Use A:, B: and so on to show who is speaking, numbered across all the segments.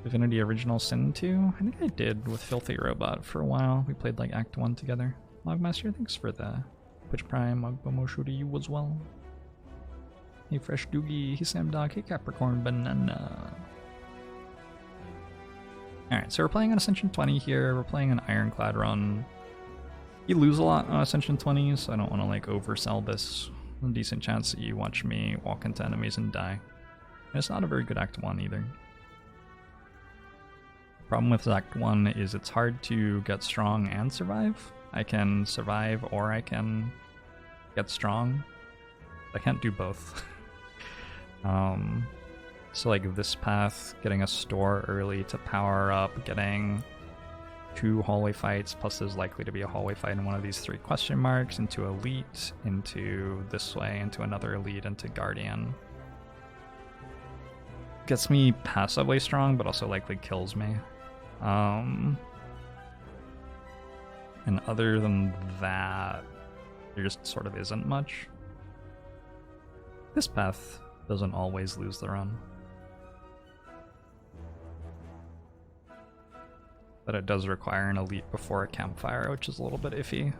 A: Divinity Original Sin 2? I think I did with Filthy Robot for a while. We played like Act 1 together. Logmaster, thanks for the Twitch Prime. Mogbomoshu to you as well. Hey Fresh Doogie, hey Sam Dog, hey Capricorn Banana. Alright, so we're playing on Ascension 20 here. We're playing an Ironclad run. You lose a lot on Ascension 20, so I don't want to like oversell this. A decent chance that you watch me walk into enemies and die. And it's not a very good Act 1 either. Problem with Act 1 is it's hard to get strong and survive. I can survive or I can get strong. I can't do both. So like this path, getting a store early to power up, getting 2 hallway fights, plus there's likely to be a hallway fight in one of these 3 question marks, into Elite, into this way, into another Elite, into Guardian. Gets me passively strong, but also likely kills me. And other than that, there just sort of isn't much. This path doesn't always lose the run. But it does require an Elite before a campfire, which is a little bit iffy.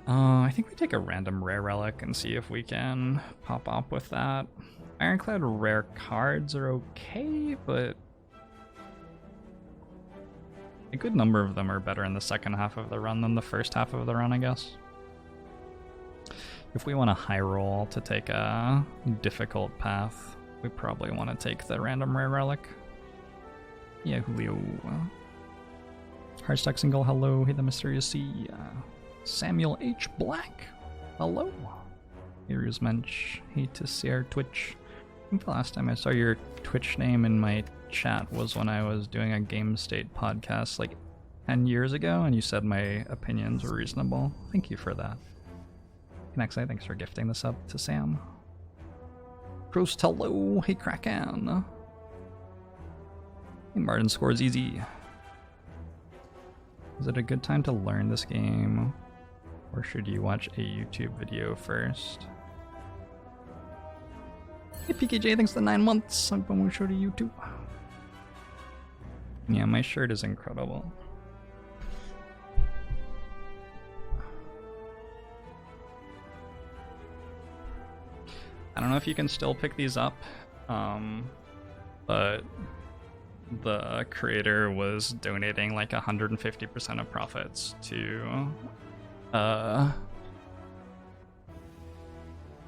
A: I think we take a random rare relic and see if we can pop up with that. Ironclad rare cards are okay, but a good number of them are better in the second half of the run than the first half of the run, I guess. If we want a high roll to take a difficult path, we probably want to take the random rare relic. Yeah, Julio. Hardstack Single, hello. Hey, the Mysterious Sea. Samuel H. Black, hello. Here's Mensch. Hey to see our Twitch. I think the last time I saw your Twitch name in my chat was when I was doing a Game State podcast like 10 years ago, and you said my opinions were reasonable. Thank you for that. Nexai, thanks for gifting this up to Sam. Prost, hello. Hey, Kraken. Hey, Martin scores easy. Is it a good time to learn this game, or should you watch a YouTube video first? Hey PKJ, thanks for the 9 months. I'm going to show to YouTube. Yeah, my shirt is incredible. I don't know if you can still pick these up, but the creator was donating like 150% of profits to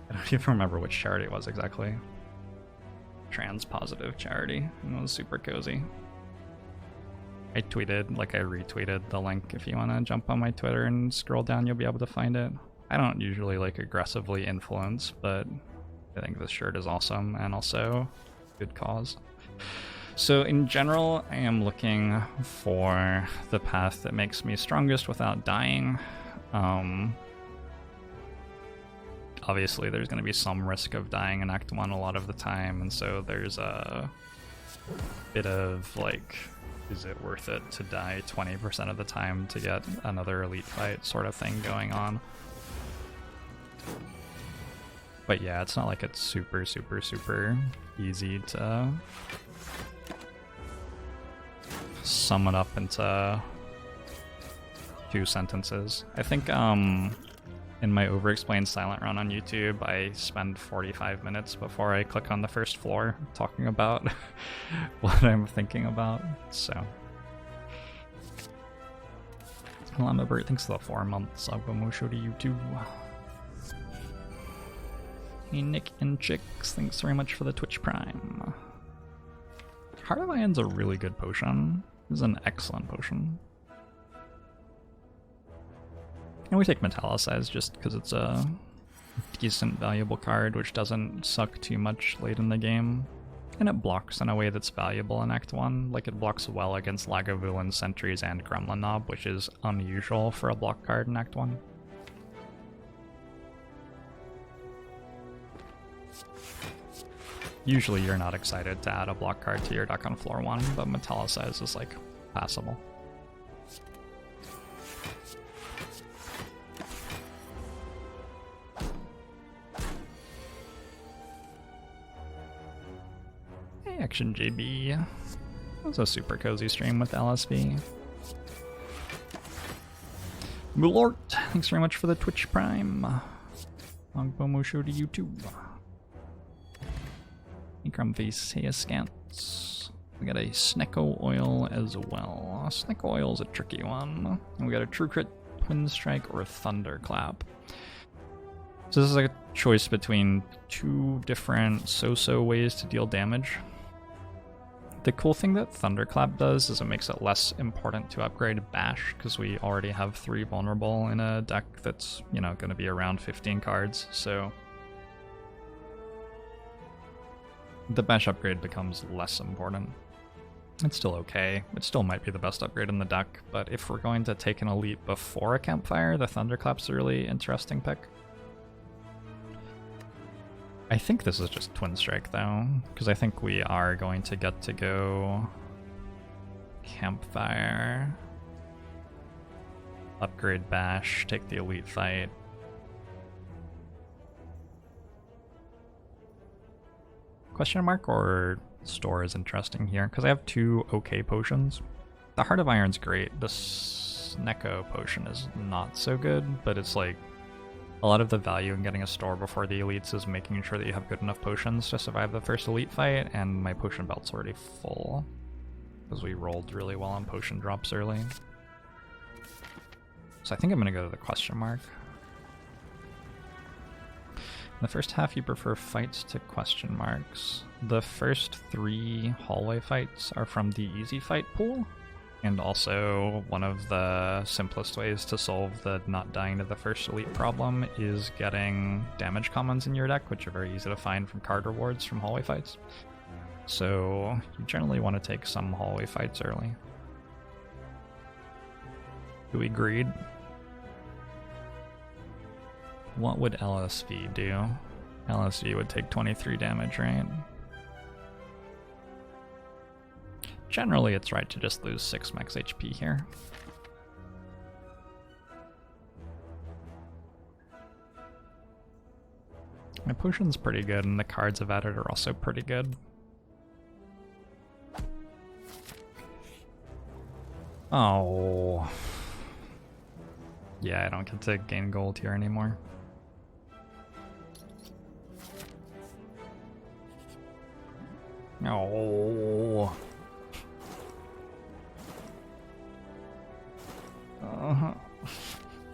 A: I don't even remember which charity it was exactly. Trans positive charity. It was super cozy. I retweeted the link. If you want to jump on my Twitter and scroll down, you'll be able to find it. I don't usually like aggressively influence, but I think this shirt is awesome and also good cause. So in general, I am looking for the path that makes me strongest without dying. Obviously, there's going to be some risk of dying in Act 1 a lot of the time, and so there's a bit of like, is it worth it to die 20% of the time to get another Elite fight sort of thing going on. But yeah, it's not like it's super easy to sum it up into 2 sentences. I think in my overexplained silent run on YouTube, I spend 45 minutes before I click on the first floor talking about what I'm thinking about, so. Llama Bert, thanks for the 4 months. I'll go Mosho to YouTube. Hey Nick and Chicks, thanks very much for the Twitch Prime. Heart of Iron's a really good potion. This is an excellent potion. And we take Metallicize just because it's a decent valuable card, which doesn't suck too much late in the game. And it blocks in a way that's valuable in Act 1. Like, it blocks well against Lagavulin, Sentries, and Gremlin Knob, which is unusual for a block card in Act 1. Usually you're not excited to add a block card to your deck on floor 1, but Metallicize is, like, passable. Hey, Action JB. That was a super cozy stream with LSV. Mulort, thanks very much for the Twitch Prime. Long Pomo show to YouTube. Hey, Crumface, hey, Askance. We got a Snecko Oil as well. Snecko Oil is a tricky one. And we got a True Crit, Twin Strike, or Thunderclap. So this is like a choice between two different so-so ways to deal damage. The cool thing that Thunderclap does is it makes it less important to upgrade Bash, because we already have 3 vulnerable in a deck that's, you know, going to be around 15 cards, so the Bash upgrade becomes less important. It's still okay. It still might be the best upgrade in the deck, but if we're going to take an elite before a campfire, the Thunderclap's a really interesting pick. I think this is just Twin Strike though, because I think we are going to get to go campfire, upgrade Bash, take the elite fight. Question mark or store is interesting here, because I have 2 okay potions. The Heart of Iron's great, the Snecko potion is not so good, but it's like a lot of the value in getting a store before the elites is making sure that you have good enough potions to survive the first elite fight, and my potion belt's already full, because we rolled really well on potion drops early. So I think I'm going to go to the question mark. In the first half, you prefer fights to question marks. The first 3 hallway fights are from the easy fight pool, and also one of the simplest ways to solve the not dying to the first elite problem is getting damage commons in your deck, which are very easy to find from card rewards from hallway fights. So you generally want to take some hallway fights early. Do we agreed? What would LSV do? LSV would take 23 damage, right? Generally, it's right to just lose 6 max HP here. My potion's pretty good, and the cards I've added are also pretty good. Oh. Yeah, I don't get to gain gold here anymore. Oh.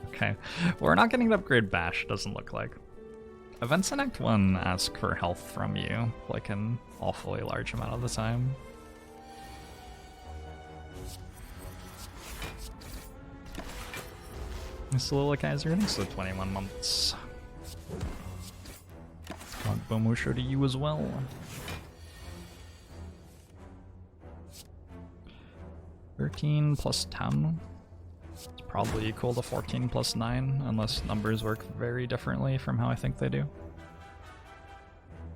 A: Okay, we're not getting to upgrade Bash, doesn't look like. Events in Act 1 ask for health from you, like an awfully large amount of the time. Solila Kaiser, thanks for the 21 months. Bomo show to you as well. $13 plus 10. It's probably equal to 14 plus 9, unless numbers work very differently from how I think they do.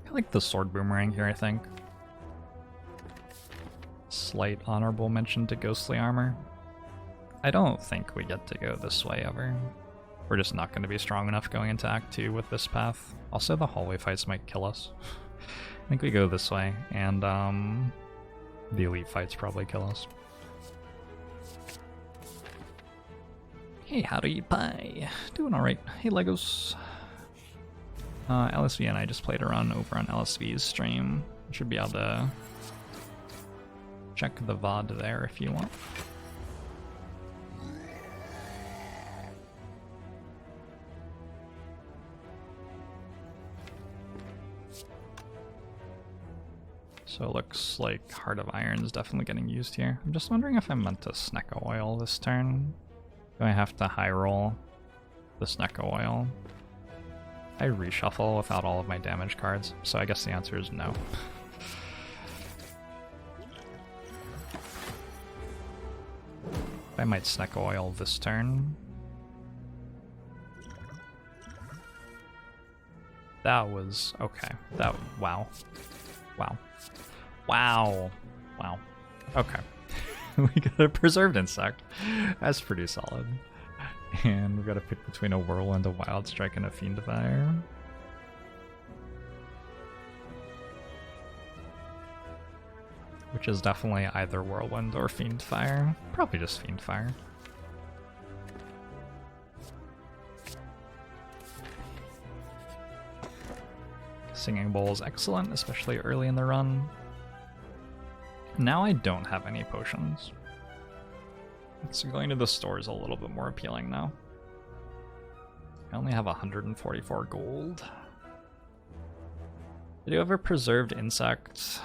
A: I like the sword boomerang here, I think. Slight honorable mention to ghostly armor. I don't think we get to go this way ever. We're just not going to be strong enough going into Act 2 with this path. Also, the hallway fights might kill us. I think we go this way, and the elite fights probably kill us. Hey, how do you pie? Doing alright. Hey, Legos. LSV and I just played a run over on LSV's stream. Should be able to check the VOD there if you want. So it looks like Heart of Iron is definitely getting used here. I'm just wondering if I'm meant to Snecko Oil this turn. Do I have to high roll the Snecko Oil? I reshuffle without all of my damage cards, so I guess the answer is no. I might Snecko Oil this turn. That was okay. Wow. Wow. Wow. Wow. Okay. We got a Preserved Insect. That's pretty solid. And we got to pick between a Whirlwind, a Wild Strike, and a Fiendfire. which is definitely either Whirlwind or Fiend Fire. Probably just Fiend Fire. Singing Bowl is excellent, especially early in the run. Now I don't have any potions. So going to the store is a little bit more appealing now. I only have 144 gold. I do have a Preserved Insect,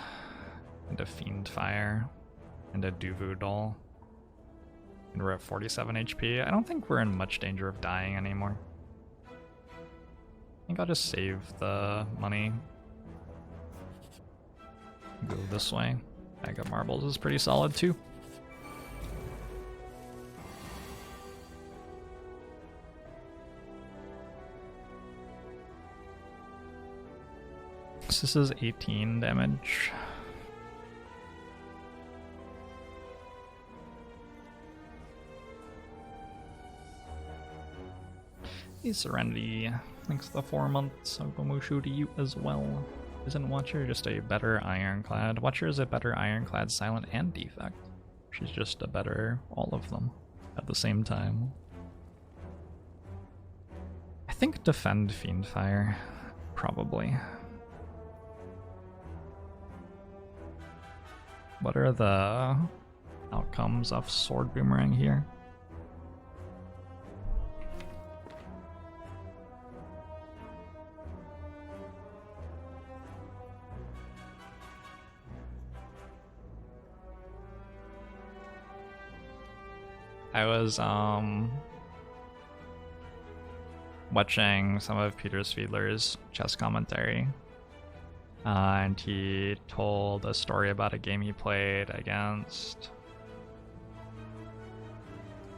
A: and a Fiend Fire, and a Duvu Doll. And we're at 47 HP. I don't think we're in much danger of dying anymore. I think I'll just save the money. Go this way. Bag of marbles is pretty solid too. So this is 18 damage. Hey Serenity, thanks for the 4 months. I'll go Mushu to you as well. Isn't Watcher just a better Ironclad? Watcher is a better Ironclad, Silent, and Defect. She's just a better all of them at the same time. I think Defend Fiend Fire, probably. What are the outcomes of Sword Boomerang here? I was watching some of Peter Fiedler's chess commentary, and he told a story about a game he played against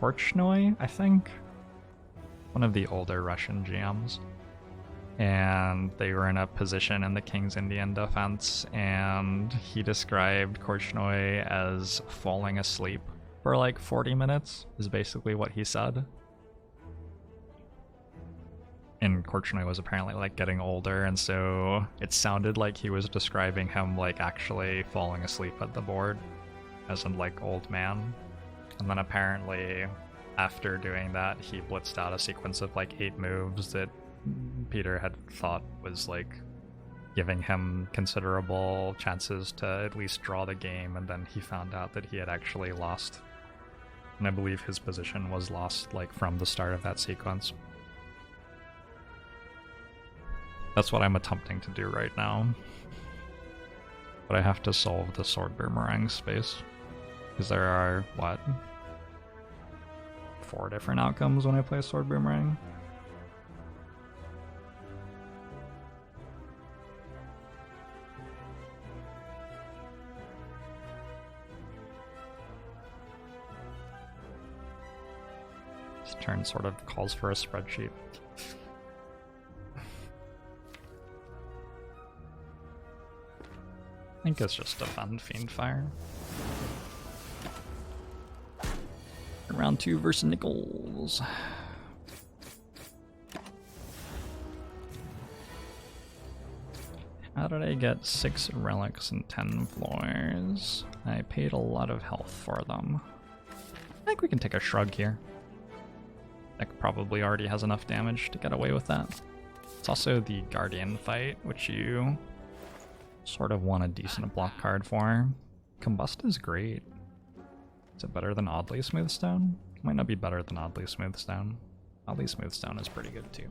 A: Korchnoi, I think, one of the older Russian GMs, and they were in a position in the King's Indian defense, and he described Korchnoi as falling asleep for like 40 minutes, is basically what he said. And Korchnoi was apparently like getting older, and so it sounded like he was describing him like actually falling asleep at the board, as in like old man. And then apparently after doing that, he blitzed out a sequence of like 8 moves that Peter had thought was like giving him considerable chances to at least draw the game, and then he found out that he had actually lost. And I believe his position was lost like from the start of that sequence. That's what I'm attempting to do right now. But I have to solve the Sword Boomerang space. Because there are, what? 4 different outcomes when I play Sword Boomerang? This turn sort of calls for a spreadsheet. I think it's just Defend Fiend Fire. Round 2 versus Nichols. How did I get 6 relics and 10 floors? I paid a lot of health for them. I think we can take a shrug here. Nick probably already has enough damage to get away with that. It's also the Guardian fight, which you sort of want a decent block card for. Combust is great. Is it better than Oddly Smoothstone? Might not be better than Oddly Smoothstone. Oddly Smoothstone is pretty good too.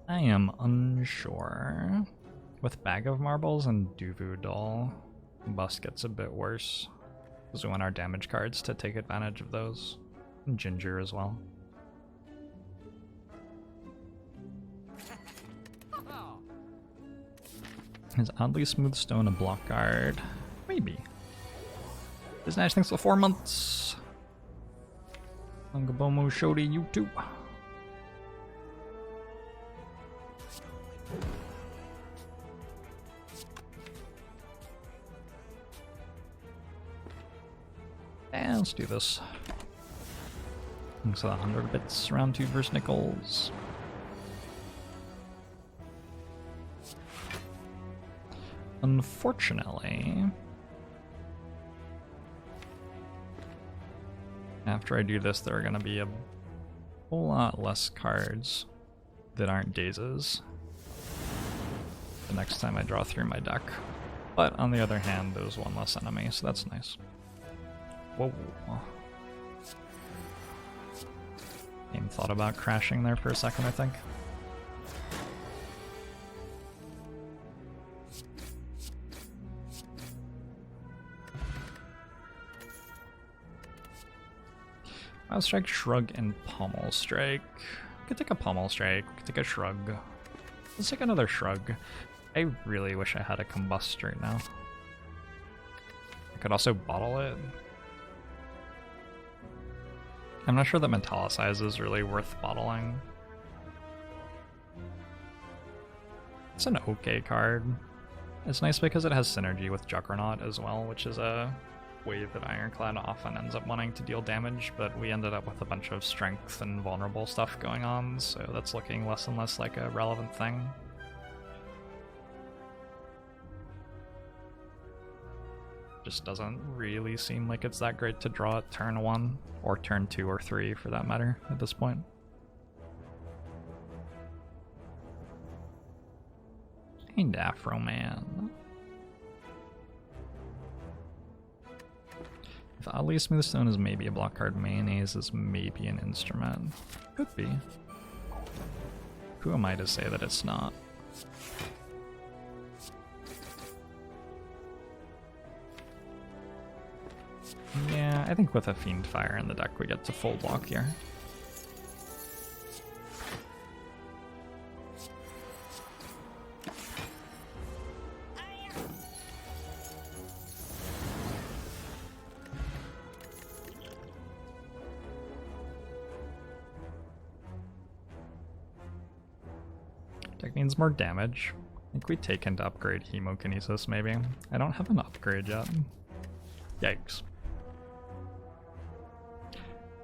A: I am unsure. With Bag of Marbles and Duvu Doll, Combust gets a bit worse, because we want our damage cards to take advantage of those. And Ginger as well. Is Oddly Smoothstone a block card? Maybe. This nice, thanks for 4 months. Angabomo Shodi, you too. let's do this. So 100 bits, round 2 versus Nichols. Unfortunately, after I do this, there are going to be a whole lot less cards that aren't dazes the next time I draw through my deck. But on the other hand, there's one less enemy, so that's nice. Whoa. Game thought about crashing there for a second, I think. I'll strike, shrug, and pommel strike. Could take a pommel strike, could take a shrug. Let's take another shrug. I really wish I had a combust right now. I could also bottle it. I'm not sure that Metallicize is really worth bottling. It's an okay card. It's nice because it has synergy with Juggernaut as well, which is a way that Ironclad often ends up wanting to deal damage, but we ended up with a bunch of strength and vulnerable stuff going on, so that's looking less and less like a relevant thing. Just doesn't really seem like it's that great to draw at turn 1, or turn 2 or 3 for that matter at this point. And Afro Man. If Oddly Smoothstone is maybe a block card, Mayonnaise is maybe an instrument. Could be. Who am I to say that it's not? Yeah, I think with a Fiend Fire in the deck we get to full block here. Deck needs more damage. I think we take into upgrade Hemokinesis maybe. I don't have an upgrade yet. Yikes.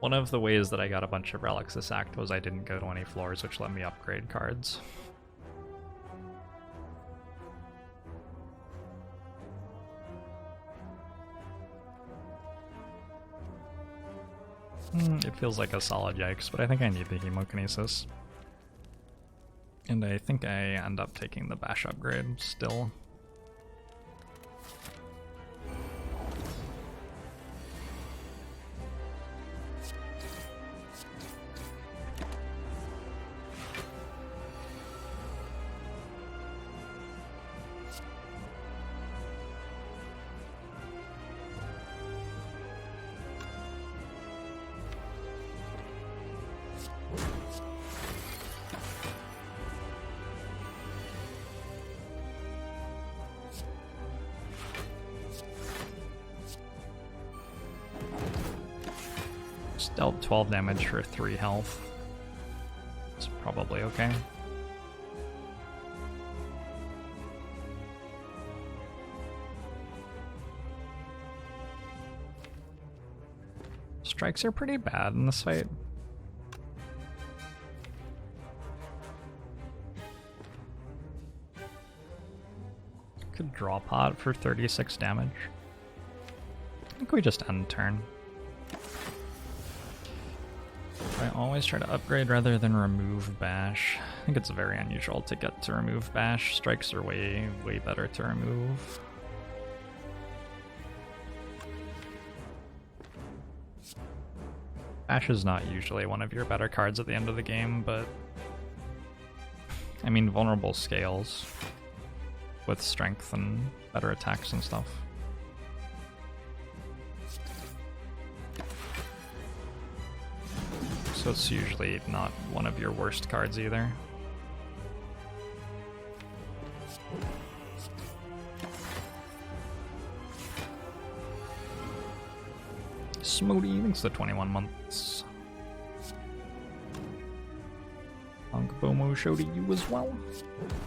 A: One of the ways that I got a bunch of relics this act was I didn't go to any floors, which let me upgrade cards. It feels like a solid yikes, but I think I need the Hemokinesis. And I think I end up taking the Bash upgrade still. Dealt 12 damage for 3 health. It's probably okay. Strikes are pretty bad in this fight. Could draw pot for 36 damage. I think we just end turn. I always try to upgrade rather than remove Bash. I think it's very unusual to get to remove Bash. Strikes are way better to remove. Bash is not usually one of your better cards at the end of the game, but I mean vulnerable scales with strength and better attacks and stuff. So it's usually not one of your worst cards either. Smooty, thanks to 21 months. Bomo show to you as well.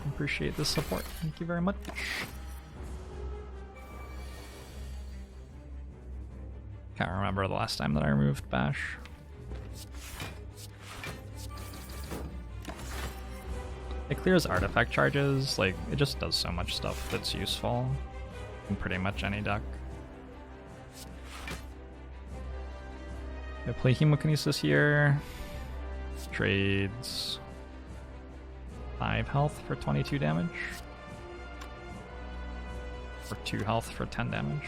A: Appreciate the support. Thank you very much. Can't remember the last time that I removed Bash. It clears artifact charges, like, it just does so much stuff that's useful in pretty much any deck. I play Hemokinesis here. Trades 5 health for 22 damage. Or 2 health for 10 damage.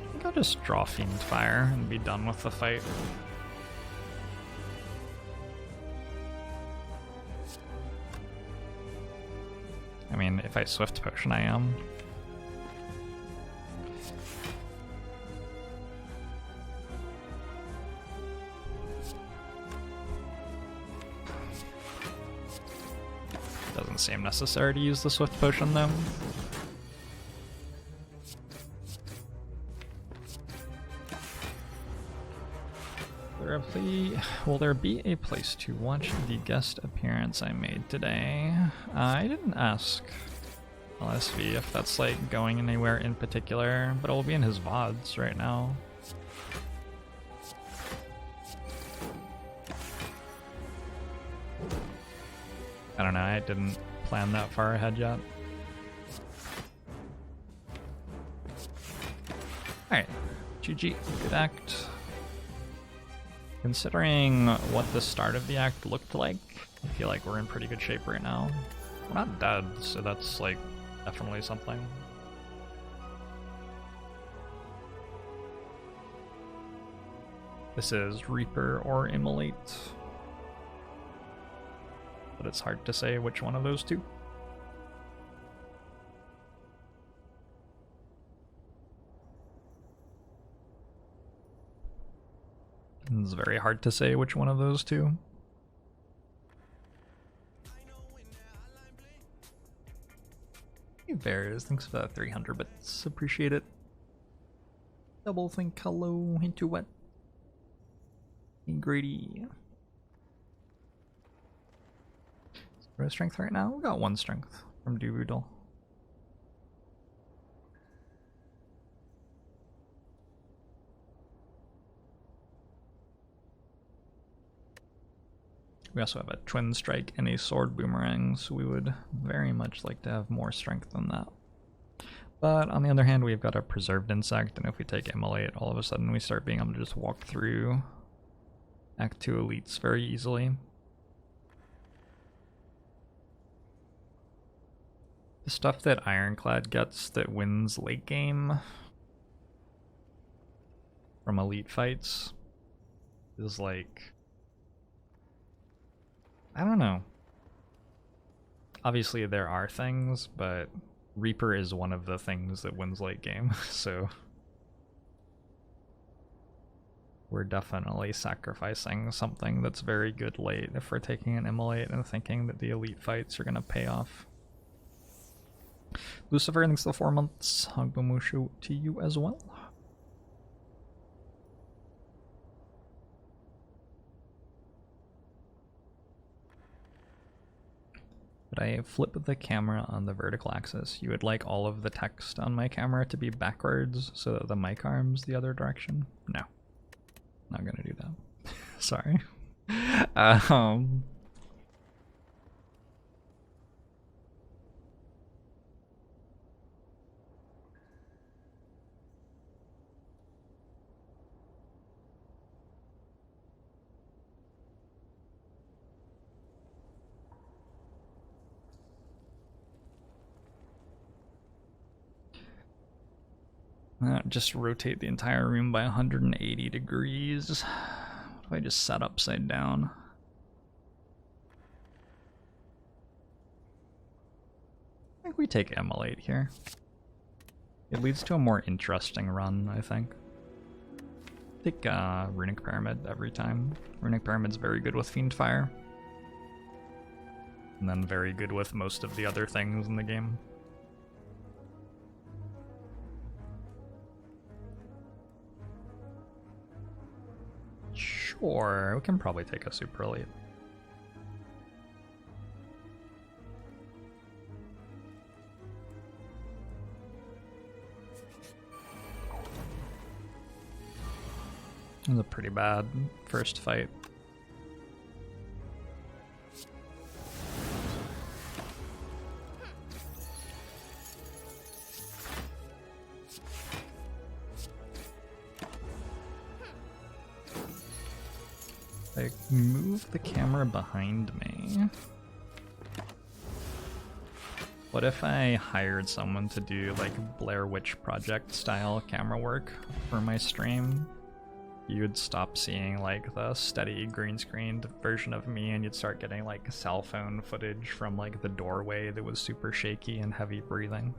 A: I think I'll just draw Fiend Fire and be done with the fight. I mean, if I Swift Potion, I am. Doesn't seem necessary to use the Swift Potion, though. Will there be a place to watch the guest appearance I made today? I didn't ask LSV if that's like going anywhere in particular, but it will be in his VODs right now. I don't know, I didn't plan that far ahead yet. Alright, GG, good act. Considering what the start of the act looked like, I feel like we're in pretty good shape right now. We're not dead, so that's like definitely something. This is Reaper or Immolate, but it's hard to say which one of those two. It's very hard to say which one of those two. Hey Bears, thanks for that 300 bits. Appreciate it. Double think hello into what? Hey Grady. Zero strength right now? We got 1 strength from Doodle. We also have a Twin Strike and a Sword Boomerang, so we would very much like to have more strength than that. But on the other hand, we've got a Preserved Insect, and if we take Immolate, all of a sudden we start being able to just walk through Act 2 elites very easily. The stuff that Ironclad gets that wins late game from elite fights is like, I don't know. Obviously there are things, but Reaper is one of the things that wins late game, so we're definitely sacrificing something that's very good late if we're taking an Immolate and thinking that the elite fights are going to pay off. Lucifer, thanks for the 4 months. Hagbamushu to you as well. But I flip the camera on the vertical axis. You would like all of the text on my camera to be backwards so that the mic arm's the other direction? No. Not gonna do that. Sorry. Just rotate the entire room by 180 degrees. What if I just sat upside down? I think we take Immolate here. It leads to a more interesting run, I think. Take Runic Pyramid every time. Runic Pyramid's very good with Fiend Fire. And then very good with most of the other things in the game. Sure, we can probably take a Super Elite. It was a pretty bad first fight. Like, move the camera behind me. What if I hired someone to do like Blair Witch Project style camera work for my stream? You'd stop seeing like the steady green screened version of me and you'd start getting like cell phone footage from like the doorway that was super shaky and heavy breathing.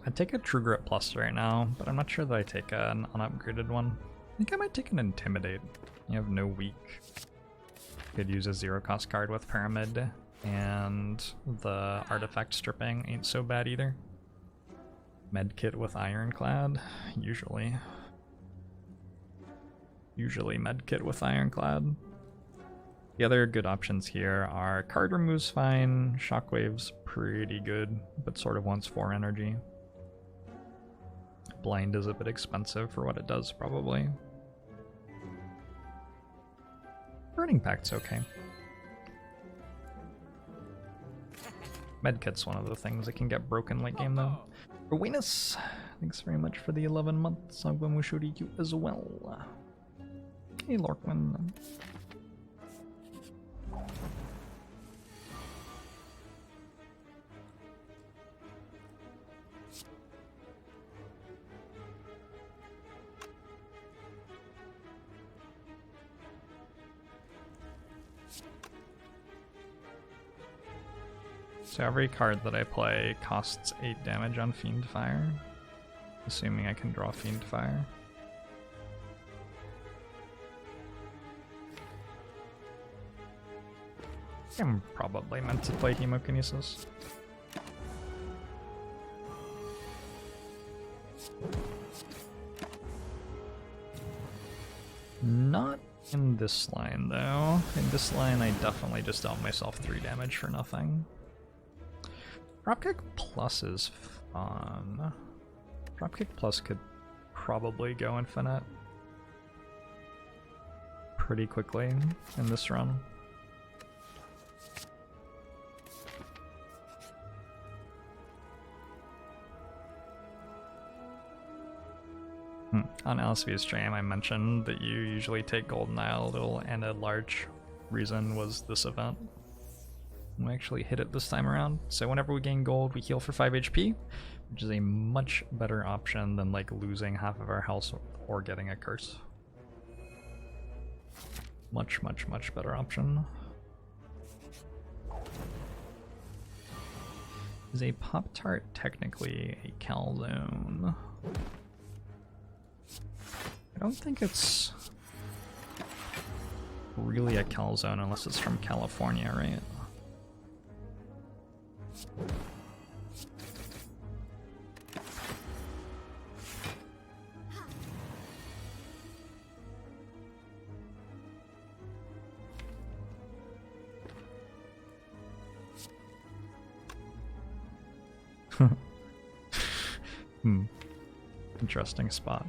A: I'd take a True Grit Plus right now, but I'm not sure that I take an unupgraded one. I think I might take an Intimidate. You have no weak. Could use a 0-cost card with Pyramid, and the artifact stripping ain't so bad either. Medkit with Ironclad, usually. Usually medkit with Ironclad. The other good options here are card remove's fine, Shockwave's pretty good, but sort of wants 4 energy. Blind is a bit expensive for what it does, probably. Burning Pact's okay. Medkit's one of the things that can get broken late game though. Rowinus, thanks very much for the 11 months. Agwamushuri you as well. Hey Lorkman. So every card that I play costs 8 damage on Fiend Fire, assuming I can draw Fiend Fire. I'm probably meant to play Hemokinesis. Not in this line though. In this line I definitely just dealt myself 3 damage for nothing. Dropkick Plus is fun. Dropkick Plus could probably go infinite pretty quickly in this run. On LSV's stream I mentioned that you usually take Golden Idol and a large reason was this event. We actually hit it this time around, so whenever we gain gold we heal for 5 HP, which is a much better option than like losing half of our health or getting a curse. Much better option. Is a Pop-Tart technically a calzone? I don't think it's really a calzone unless it's from California, right? Interesting spot.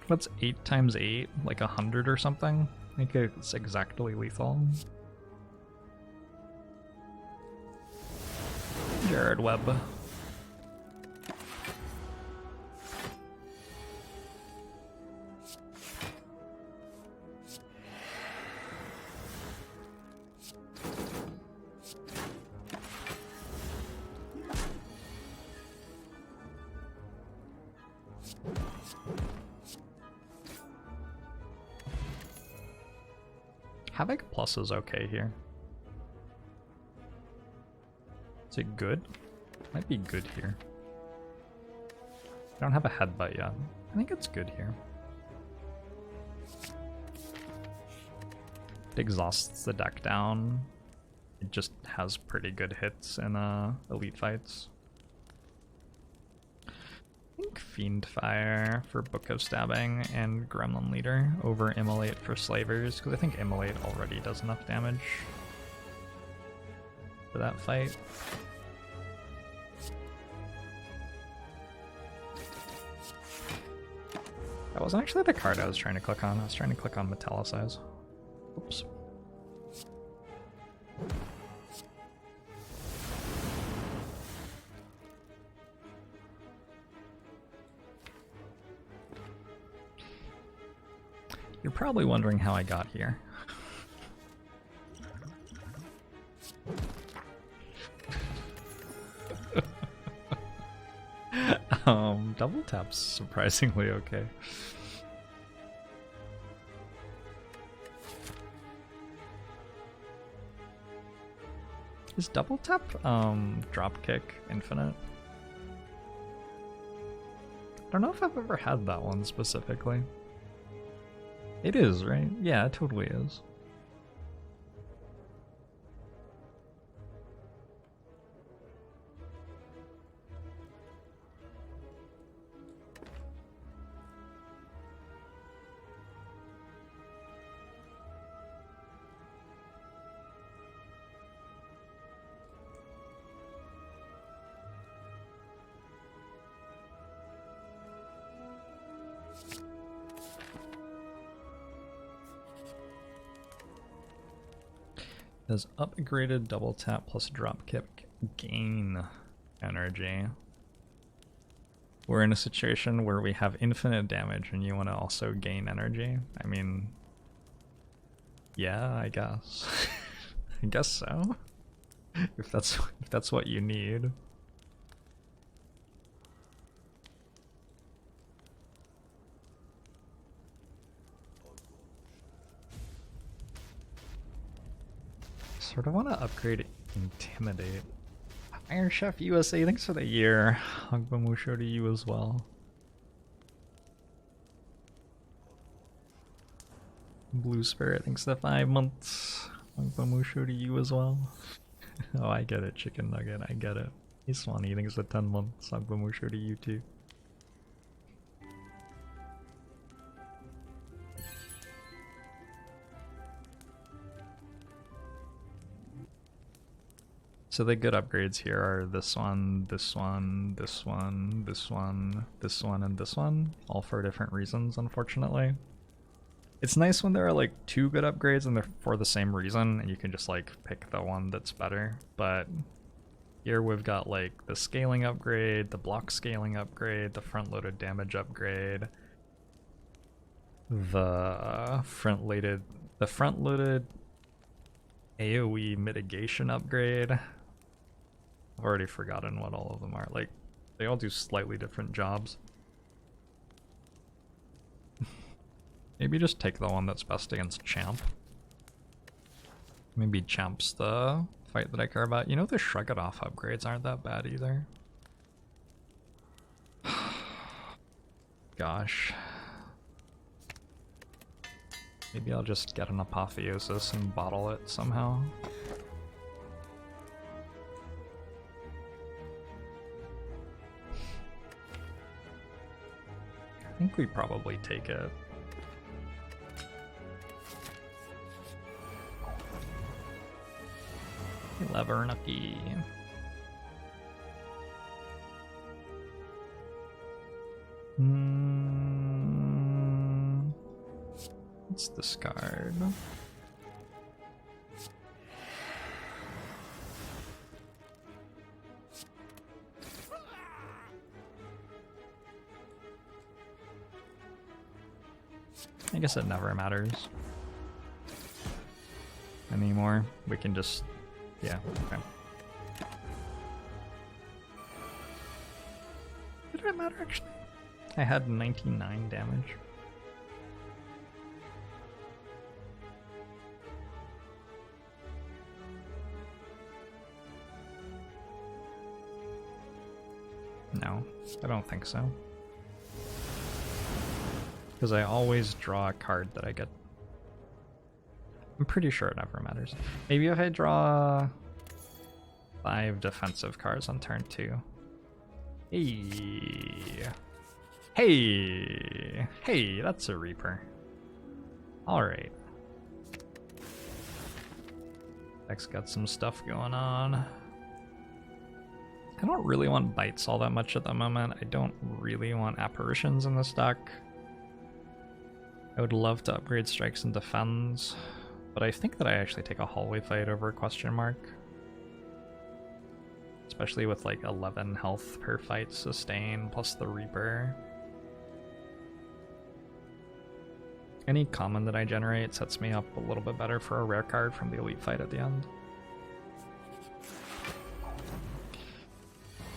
A: What's 8 times 8? Like 100 or something? I think it's exactly lethal. Jared Webb. Havoc Plus is okay here. Is it good? Might be good here. I don't have a headbutt yet. I think it's good here. It exhausts the deck down. It just has pretty good hits in elite fights. I think Fiend Fire for Book of Stabbing and Gremlin Leader over Immolate for Slavers, because I think Immolate already does enough damage for that fight. That wasn't actually the card I was trying to click on. I was trying to click on Metallicize. Oops. You're probably wondering how I got here. Double tap's surprisingly okay. Is double tap drop kick infinite? I don't know if I've ever had that one specifically. It is, right? Yeah, it totally is. Does upgraded double tap plus drop kick gain energy? We're in a situation where we have infinite damage and you want to also gain energy. I mean, yeah, I guess. I guess so. If that's what you need. Sort of want to upgrade Intimidate. Iron Chef USA, thanks for the year. Hugbamusho to you as well. Blue Spirit, thanks for the 5 months. Hugbamusho to you as well. Oh, I get it, Chicken Nugget, I get it. Hey Swanee, thanks for 10 months. Hugbamusho to you too. So the good upgrades here are this one, this one, this one, this one, this one, and this one. All for different reasons, unfortunately. It's nice when there are like 2 good upgrades and they're for the same reason, and you can just like pick the one that's better. But here we've got like the scaling upgrade, the block scaling upgrade, the front-loaded damage upgrade, the front-loaded AoE mitigation upgrade. I've already forgotten what all of them are. Like, they all do slightly different jobs. Maybe just take the one that's best against Champ. Maybe Champ's the fight that I care about. You know, the Shrug It Off upgrades aren't that bad either. Gosh. Maybe I'll just get an Apotheosis and bottle it somehow. I think we probably take it. Levernucky. Let's discard. I guess it never matters anymore. We can just, yeah, okay. Did it matter actually? I had 99 damage. No, I don't think so. Because I always draw a card that I get. I'm pretty sure it never matters. Maybe if I draw 5 defensive cards on turn 2. Hey. Hey! Hey, that's a Reaper. Alright. Deck's got some stuff going on. I don't really want bites all that much at the moment. I don't really want apparitions in this deck. I would love to upgrade strikes and defends, but I think that I actually take a hallway fight over a question mark. Especially with like 11 health per fight sustain plus the Reaper. Any common that I generate sets me up a little bit better for a rare card from the elite fight at the end.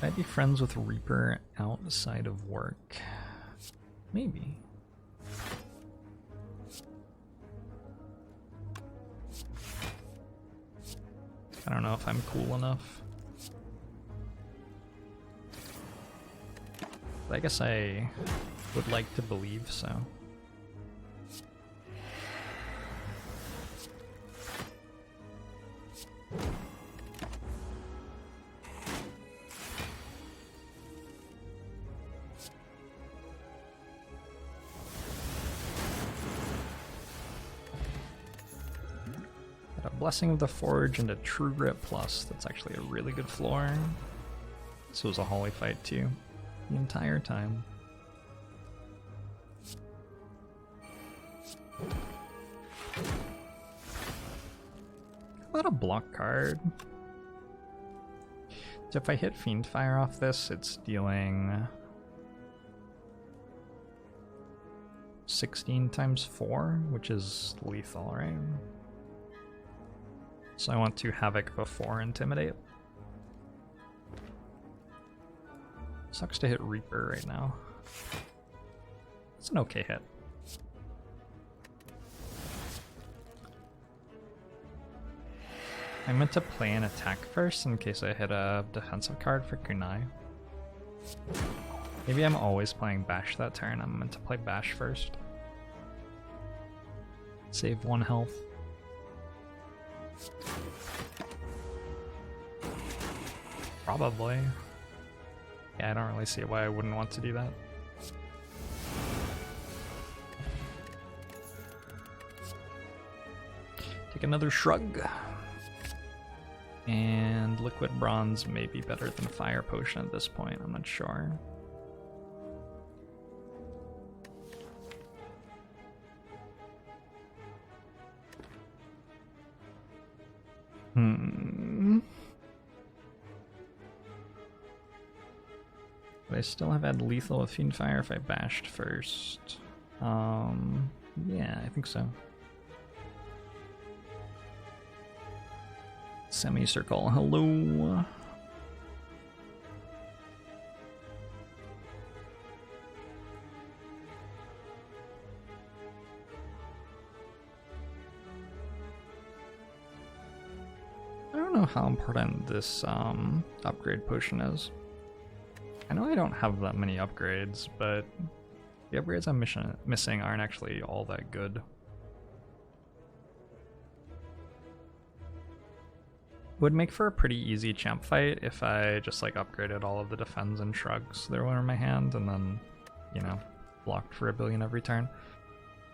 A: I'd be friends with Reaper outside of work. Maybe. I don't know if I'm cool enough. But I guess I would like to believe so. Blessing of the Forge and a True Grit Plus. That's actually a really good floor. This was a hallway fight too, the entire time. How about a block card? So if I hit Fiend Fire off this, it's dealing 16 times 4, which is lethal, right? So I want to Havoc before Intimidate. Sucks to hit Reaper right now. It's an okay hit. I meant to play an attack first in case I hit a defensive card for Kunai. Maybe I'm always playing Bash that turn. I'm meant to play Bash first. Save 1 health. Probably. Yeah, I don't really see why I wouldn't want to do that. Take another Shrug. And Liquid Bronze may be better than Fire Potion at this point, I'm not sure. Would I still have had lethal with Fiend Fire if I bashed first? Yeah, I think so. Semicircle, hello. I don't know how important this upgrade potion is. I know I don't have that many upgrades, but the upgrades I'm missing aren't actually all that good. Would make for a pretty easy champ fight if I just like upgraded all of the defends and shrugs that were in my hand and then, you know, blocked for 1 billion every turn.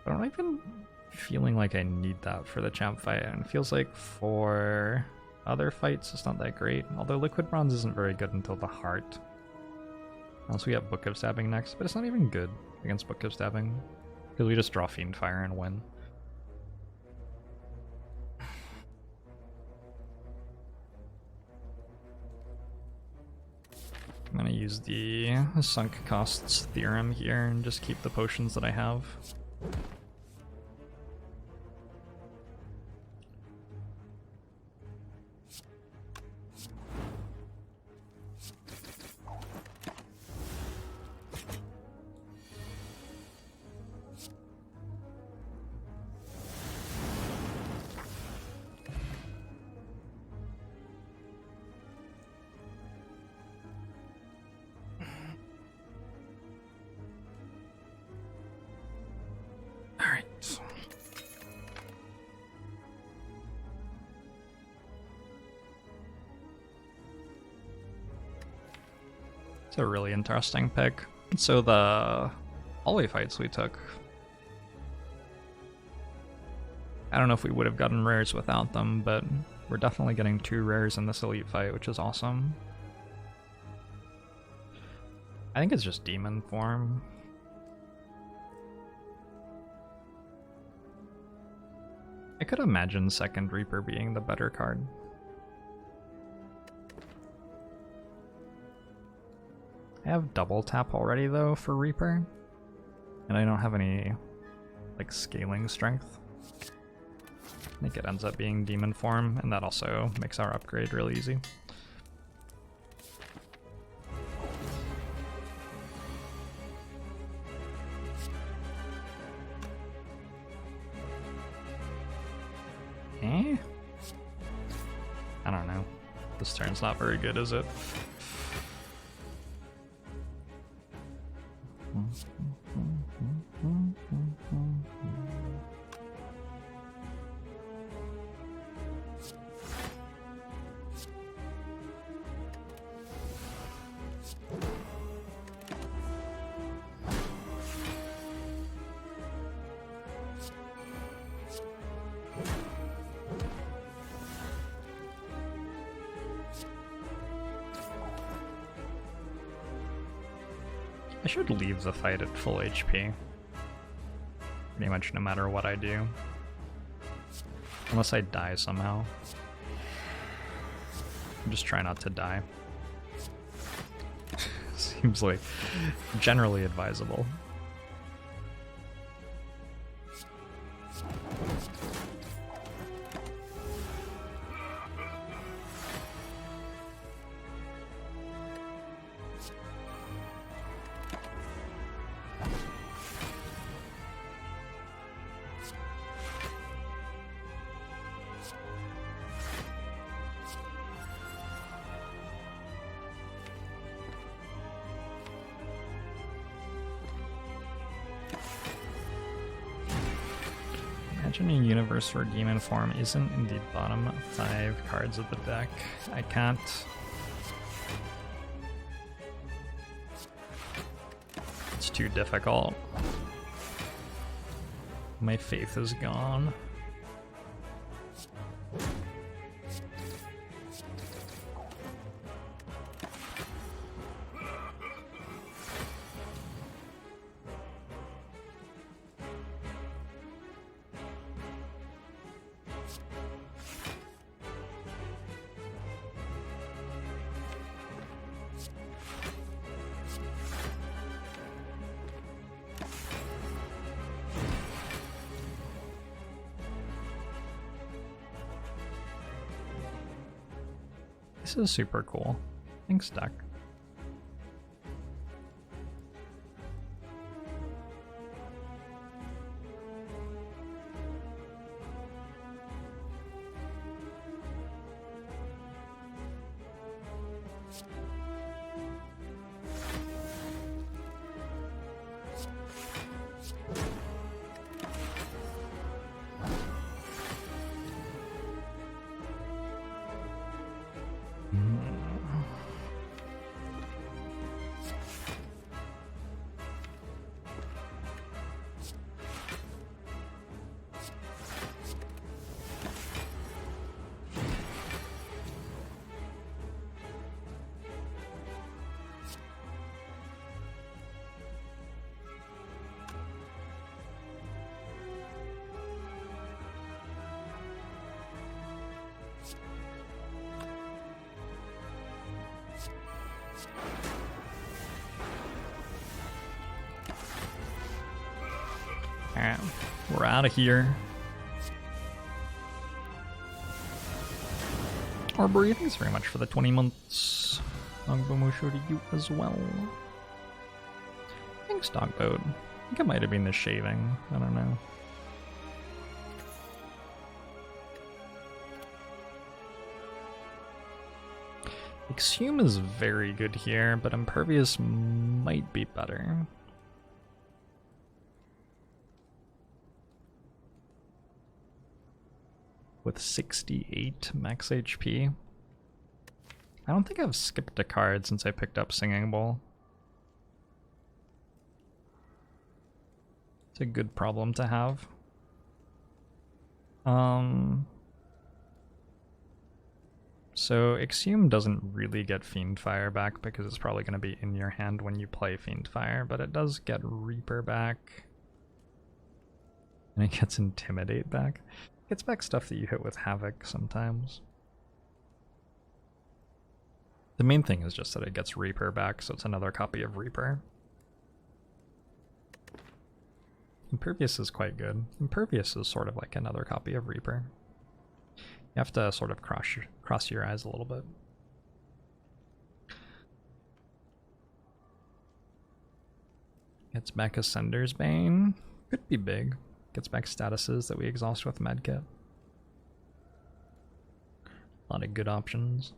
A: But I'm not even feeling like I need that for the champ fight, and it feels like for other fights it's not that great. Although Liquid Bronze isn't very good until the Heart. Unless we get Book of Stabbing next, but it's not even good against Book of Stabbing because we just draw Fiend Fire and win. I'm gonna use the sunk costs theorem here and just keep the potions that I have. It's a really interesting pick. So the hallway fights we took, I don't know if we would have gotten rares without them, but we're definitely getting 2 rares in this elite fight, which is awesome. I think it's just demon form. I could imagine Second Reaper being the better card. I have double tap already though for Reaper, and I don't have any like scaling strength. I think it ends up being demon form, and that also makes our upgrade really easy. Eh? I don't know. This turn's not very good, is it? I should leave the fight at full HP. Pretty much no matter what I do. Unless I die somehow. I'm just trying not to die. Seems like generally advisable. Imagine a universe where demon form isn't in the bottom 5 cards of the deck. I can't. It's too difficult. My faith is gone. This is super cool. Thanks, Duck. Alright, we're out of here. Arbery, thanks very much for the 20 months. Dogbomusho to you as well. Thanks, Dogboat. I think it might have been the shaving. I don't know. Exhume is very good here, but Impervious might be better. With 68 max HP. I don't think I've skipped a card since I picked up Singing Bowl. It's a good problem to have. So Exhume doesn't really get Fiendfire back because it's probably going to be in your hand when you play Fiendfire, but it does get Reaper back. And it gets Intimidate back. It gets back stuff that you hit with Havoc sometimes. The main thing is just that it gets Reaper back, so it's another copy of Reaper. Impervious is quite good. Impervious is sort of like another copy of Reaper. You have to sort of cross your eyes a little bit. Gets back Ascender's Bane. Could be big. Gets back statuses that we exhaust with Medkit. A lot of good options.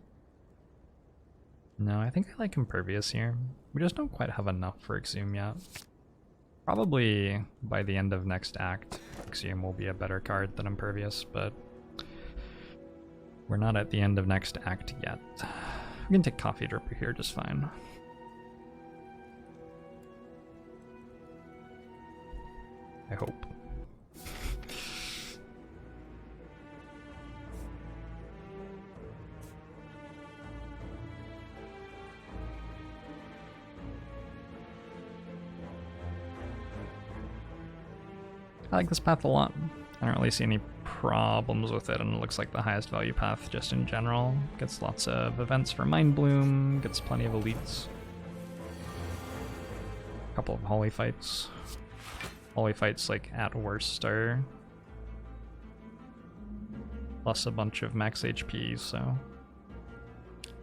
A: No, I think I like Impervious here. We just don't quite have enough for Exhume yet. Probably by the end of next act, Exhume will be a better card than Impervious, but we're not at the end of next act yet. We can take Coffee Dripper here just fine. I hope. I like this path a lot. I don't really see any problems with it, and it looks like the highest value path just in general. Gets lots of events for Mind Bloom, gets plenty of elites. A couple of Holy Fights. Holy Fights, like, at worst are plus a bunch of max HP, so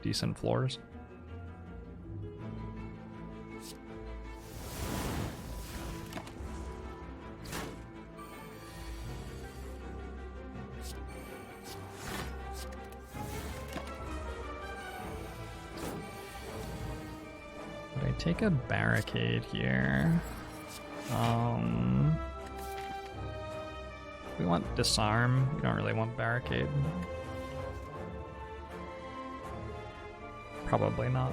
A: decent floors. Take a barricade here. We want disarm. We don't really want barricade. Probably not.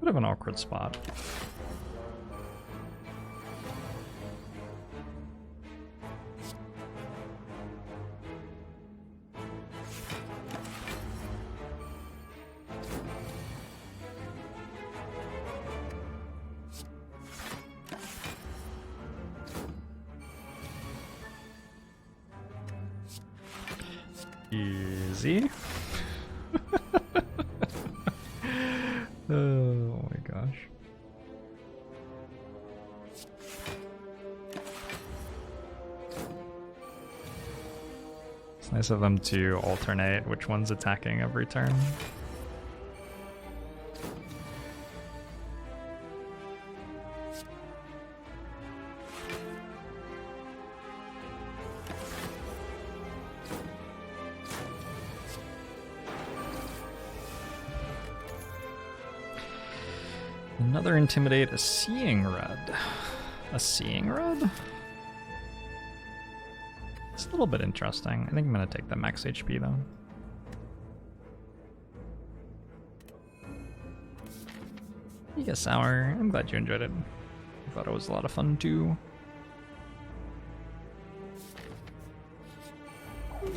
A: Bit of an awkward spot. Easy. Oh my gosh. It's nice of them to alternate which one's attacking every turn. Another Intimidate, a Seeing Red. A Seeing Red? It's a little bit interesting. I think I'm going to take the max HP though. You get sour. I'm glad you enjoyed it. I thought it was a lot of fun too.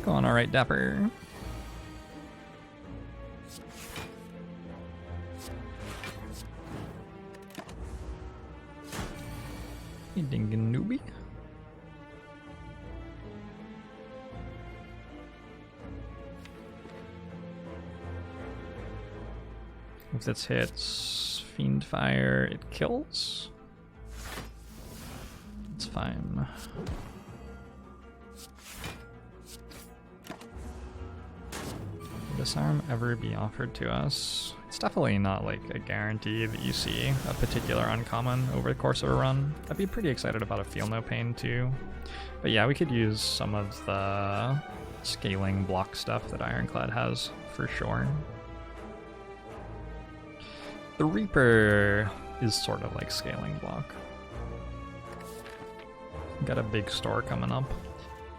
A: Going alright, Dapper. Hey, Dingan newbie. If this hits Fiend Fire, it kills. It's fine. Will disarm ever be offered to us? It's definitely not like a guarantee that you see a particular uncommon over the course of a run. I'd be pretty excited about a Feel No Pain too. But yeah, we could use some of the scaling block stuff that Ironclad has for sure. The Reaper is sort of like scaling block. Got a big store coming up.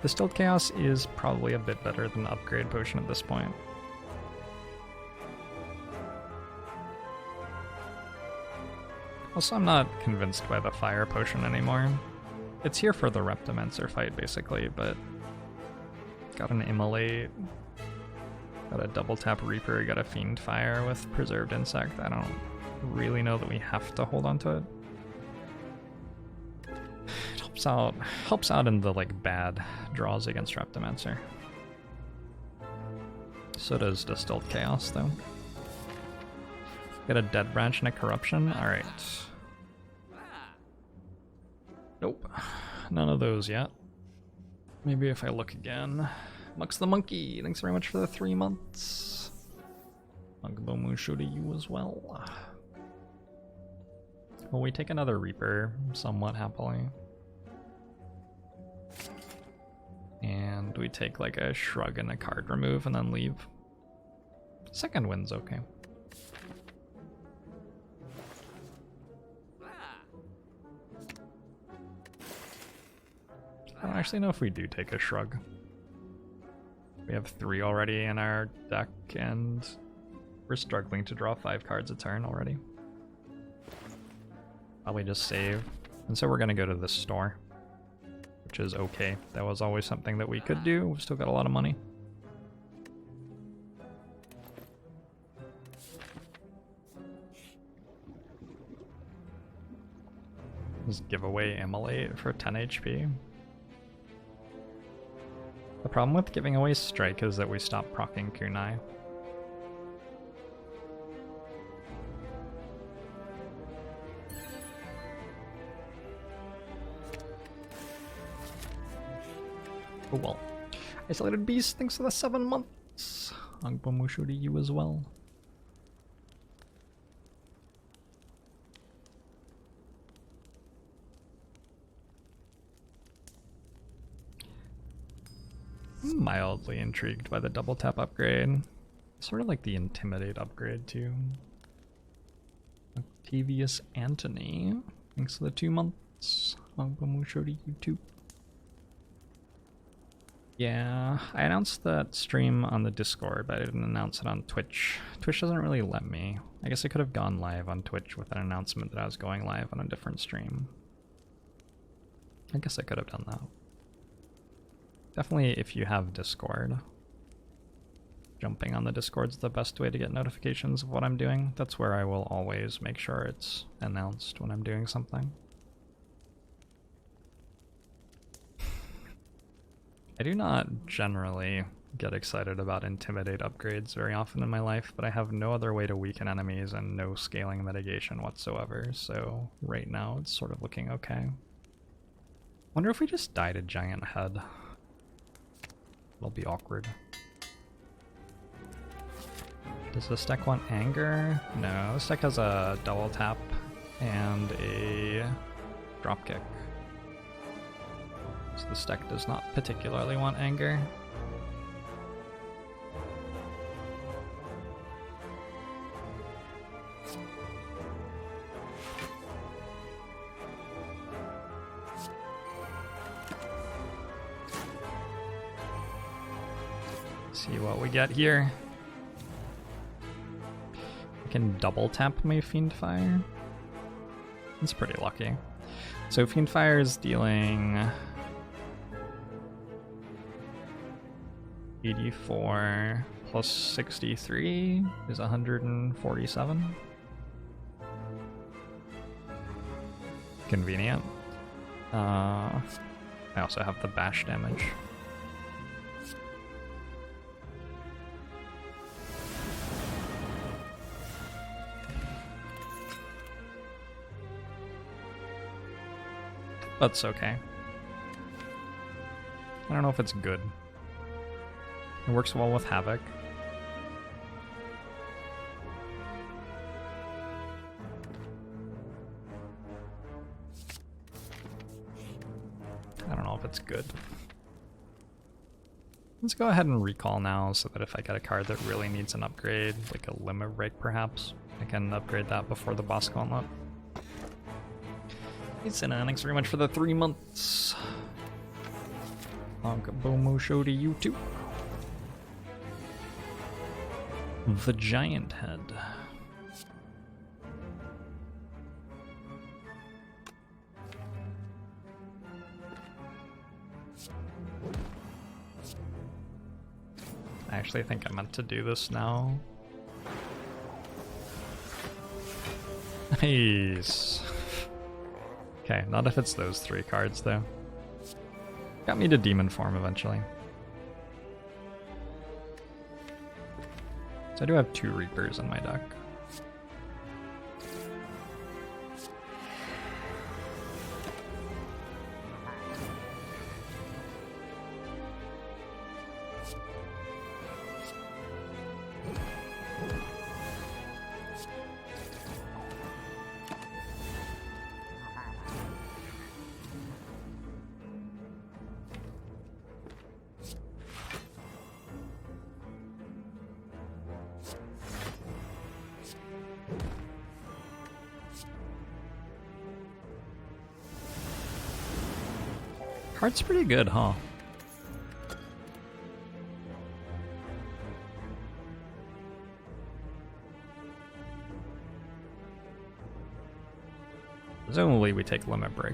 A: Distilled Chaos is probably a bit better than Upgrade Potion at this point. Also, I'm not convinced by the Fire Potion anymore. It's here for the Reptimancer fight, basically, but... Got an Immolate. Got a double tap Reaper, got a Fiend Fire with Preserved Insect. I don't really know that we have to hold on to it. It helps out in the like bad draws against Reptimancer. So does Distilled Chaos though. Got a Dead Branch and a Corruption. Alright. Nope. None of those yet. Maybe if I look again. Mux the Monkey, thanks very much for the 3 months. Mugbo Musho to you as well. Well, we take another Reaper somewhat happily. And we take like a Shrug and a card remove and then leave. Second wind's okay. I don't actually know if we do take a Shrug. We have 3 already in our deck and we're struggling to draw 5 cards a turn already. Probably just save. And so we're gonna go to the store, which is okay. That was always something that we could do. We've still got a lot of money. Just give away Immolate for 10 HP. The problem with giving away Strike is that we stop proccing Kunai. Oh well. Isolated Beast, thanks for the 7 months. Angbo Musho to you as well. I'm mildly intrigued by the double tap upgrade. Sort of like the Intimidate upgrade too. Octavius Antony, thanks for the 2 months. Angbo Musho to you too. Yeah, I announced that stream on the Discord, but I didn't announce it on Twitch. Twitch doesn't really let me. I guess I could have gone live on Twitch with an announcement that I was going live on a different stream. I guess I could have done that. Definitely if you have Discord. Jumping on the Discord's the best way to get notifications of what I'm doing. That's where I will always make sure it's announced when I'm doing something. I do not generally get excited about Intimidate upgrades very often in my life, but I have no other way to weaken enemies and no scaling mitigation whatsoever, so right now it's sort of looking okay. Wonder if we just died a giant head. It'll be awkward. Does this deck want Anger? No, this deck has a double tap and a dropkick. So this deck does not particularly want Anger. See what we get here. I can double tap my Fiend Fire. It's pretty lucky. So Fiend Fire is dealing 84 plus 63 is 147. Convenient. I also have the bash damage. That's okay. I don't know if it's good. It works well with Havoc. I don't know if it's good. Let's go ahead and recall now so that if I get a card that really needs an upgrade, like a limit break perhaps, I can upgrade that before the boss gauntlet. Hey Senna, thanks very much for the 3 months. Bomo show to you too. The Giant Head. I actually think I meant to do this now. Nice. Okay, not if it's those 3 cards though. Got me to demon form eventually. So I do have 2 Reapers in my deck. Card's pretty good, huh? Presumably we take limit break.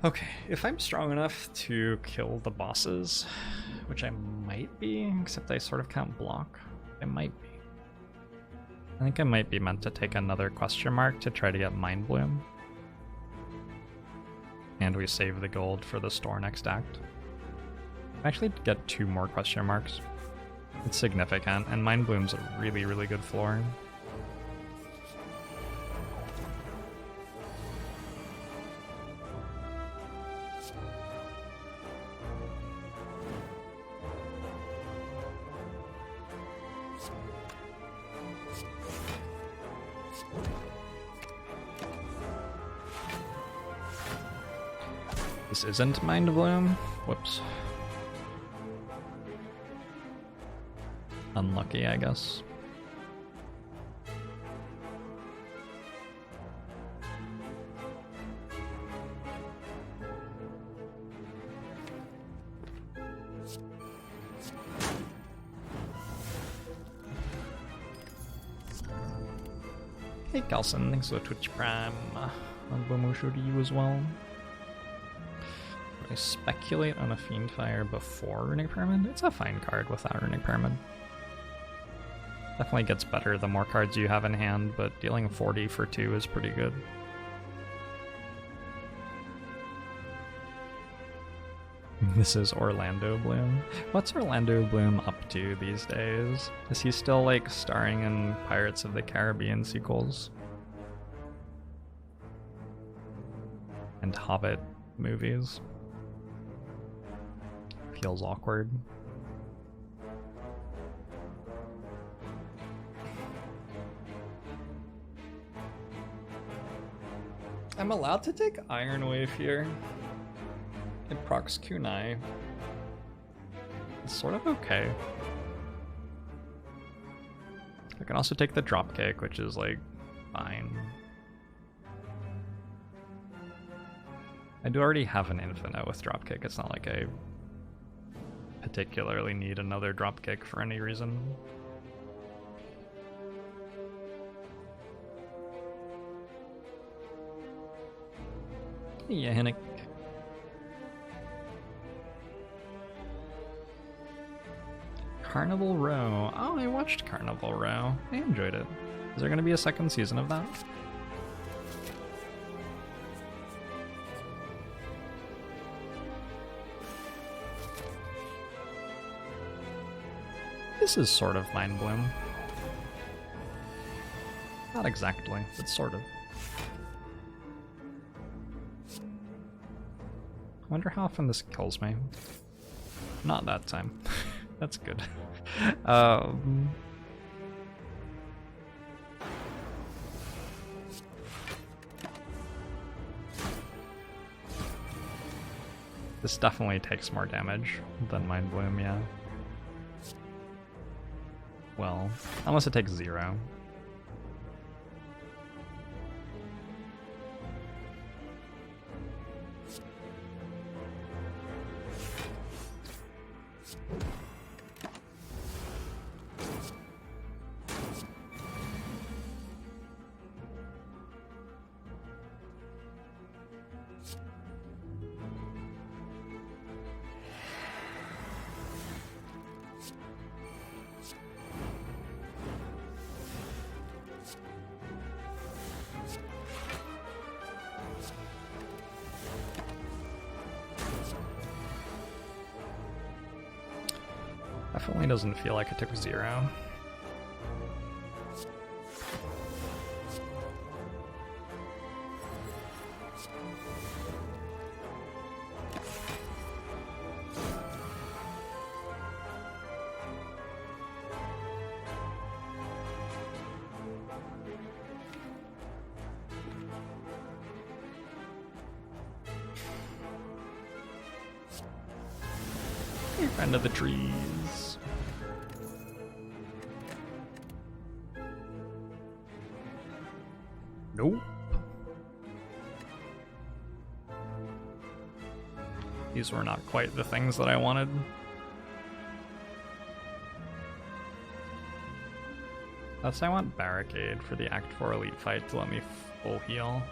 A: Okay, if I'm strong enough to kill the bosses, which I might be, except I sort of can't block, I might be. I think I might be meant to take another question mark to try to get Mind Bloom. And we save the gold for the store next act. I actually get 2 more question marks. It's significant, and Mind Bloom's a really, really good floor. This isn't Mind Bloom. Whoops. Unlucky, I guess. Hey Kelson, thanks for the Twitch Prime. Bomo show to you as well. I speculate on a Fiendfire before Runic Pyramid. It's a fine card without Runic Pyramid. Definitely gets better the more cards you have in hand, but dealing 40 for 2 is pretty good. This is Orlando Bloom. What's Orlando Bloom up to these days? Is he still like starring in Pirates of the Caribbean sequels? And Hobbit movies? Feels awkward. I'm allowed to take Iron Wave here. It procs Kunai. It's sort of okay. I can also take the Dropkick, which is like fine. I do already have an infinite with Dropkick. It's not like I particularly need another Dropkick for any reason. Yeah, Hennick. Carnival Row. Oh, I watched Carnival Row. I enjoyed it. Is there going to be a second season of that? This is sort of Mind Bloom. Not exactly, but sort of. I wonder how often this kills me. Not that time. That's good. This definitely takes more damage than Mind Bloom, yeah. Well, unless it takes 0. Definitely doesn't feel like it took 0. Hey, friend of the trees. Nope. These were not quite the things that I wanted. Thus, I want Barricade for the Act 4 Elite fight to let me full heal.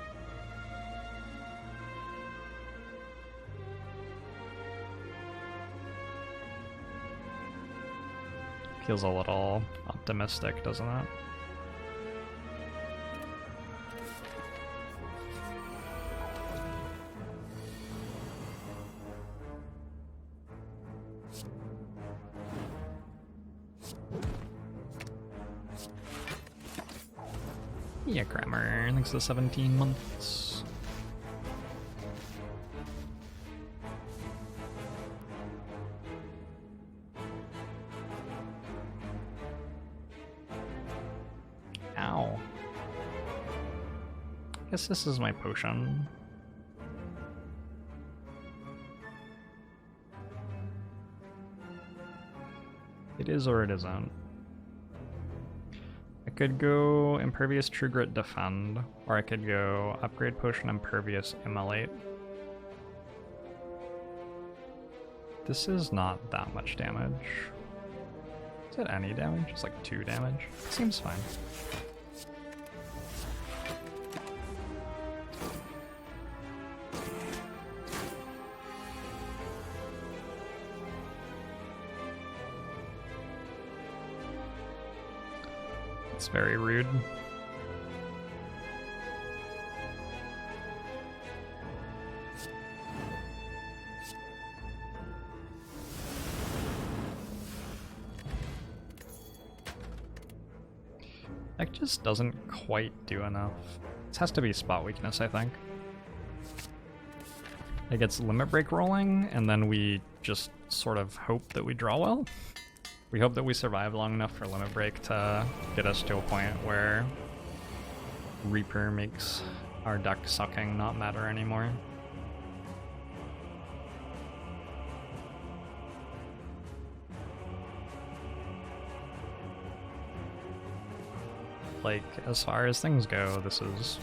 A: Feels a little optimistic, doesn't it? Yeah, Kramer, thanks to 17 months. Ow. I guess this is my potion. It is or it isn't. I could go Impervious True Grit Defend, or I could go Upgrade Potion Impervious Immolate. This is not that much damage. Is it any damage? It's like 2 damage. Seems fine. It's very rude. That just doesn't quite do enough. This has to be spot weakness, I think. It gets Limit Break rolling, and then we just sort of hope that we draw well. We hope that we survive long enough for Limit Break to get us to a point where Reaper makes our deck sucking not matter anymore. Like, as far as things go, this is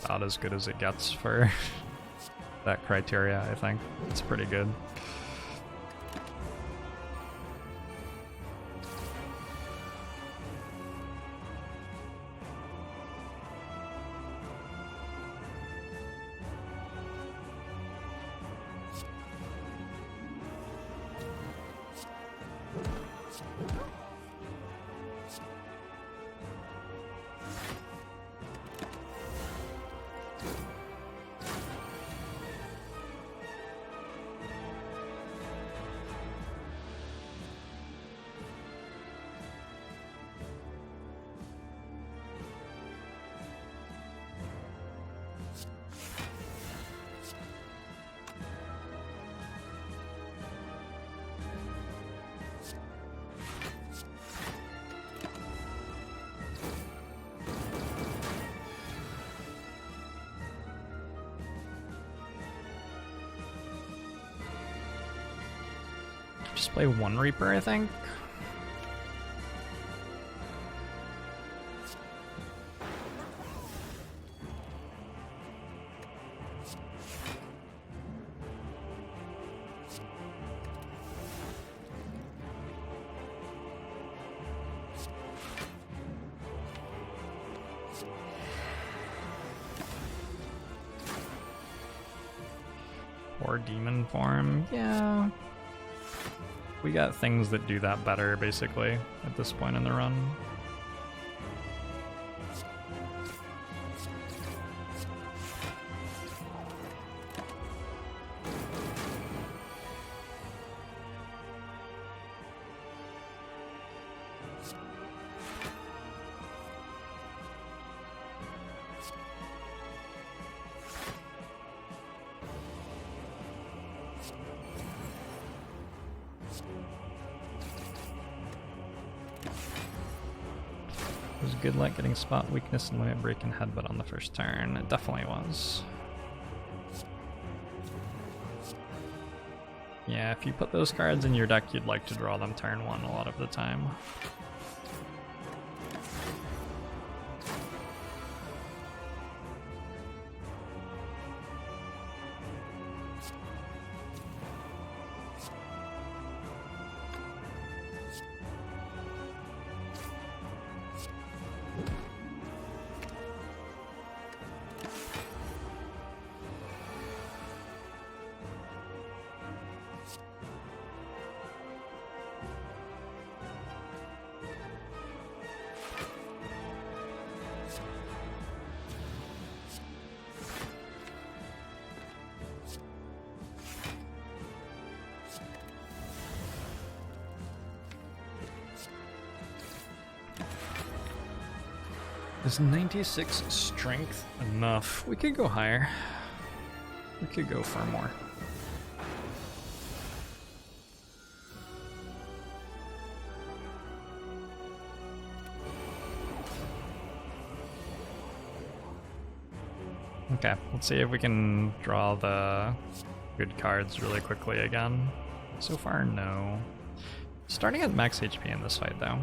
A: about as good as it gets for that criteria, I think. It's pretty good. Just play one Reaper, I think. Or demon form, yeah. We got things that do that better, basically, at this point in the run. It was good luck getting spot weakness and limit break and headbutt on the first turn. It definitely was. Yeah, if you put those cards in your deck, you'd like to draw them turn one a lot of the time. Is 96 strength enough? We could go higher. We could go for more. Okay, let's see if we can draw the good cards really quickly again. So far, no. Starting at max HP in this fight, though,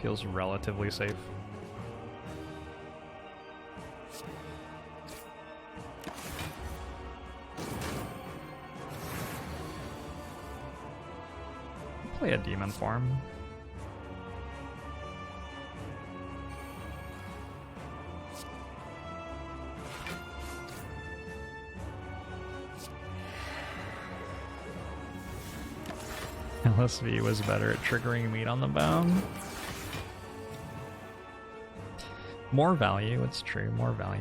A: feels relatively safe. Play a demon form. LSV was better at triggering meat on the bone. More value, it's true, more value.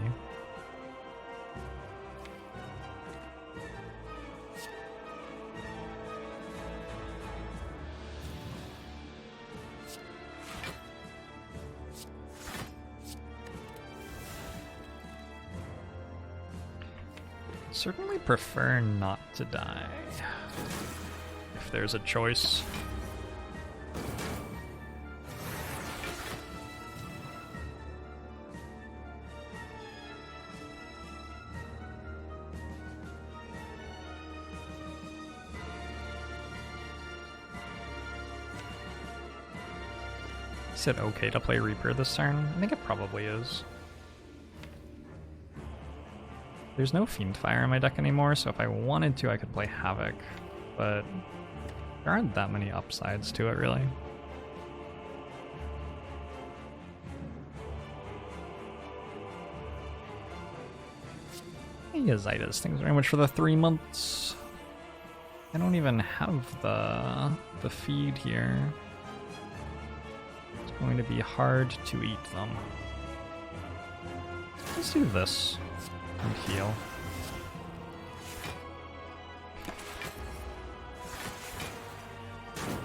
A: Certainly prefer not to die. If there's a choice. Is it okay to play Reaper this turn? I think it probably is. There's no Fiendfire in my deck anymore, so if I wanted to, I could play Havoc, but there aren't that many upsides to it, really. Hey, Azitis, thanks very much for the 3 months. I don't even have the feed here. It's going to be hard to eat them. Let's do this. And heal.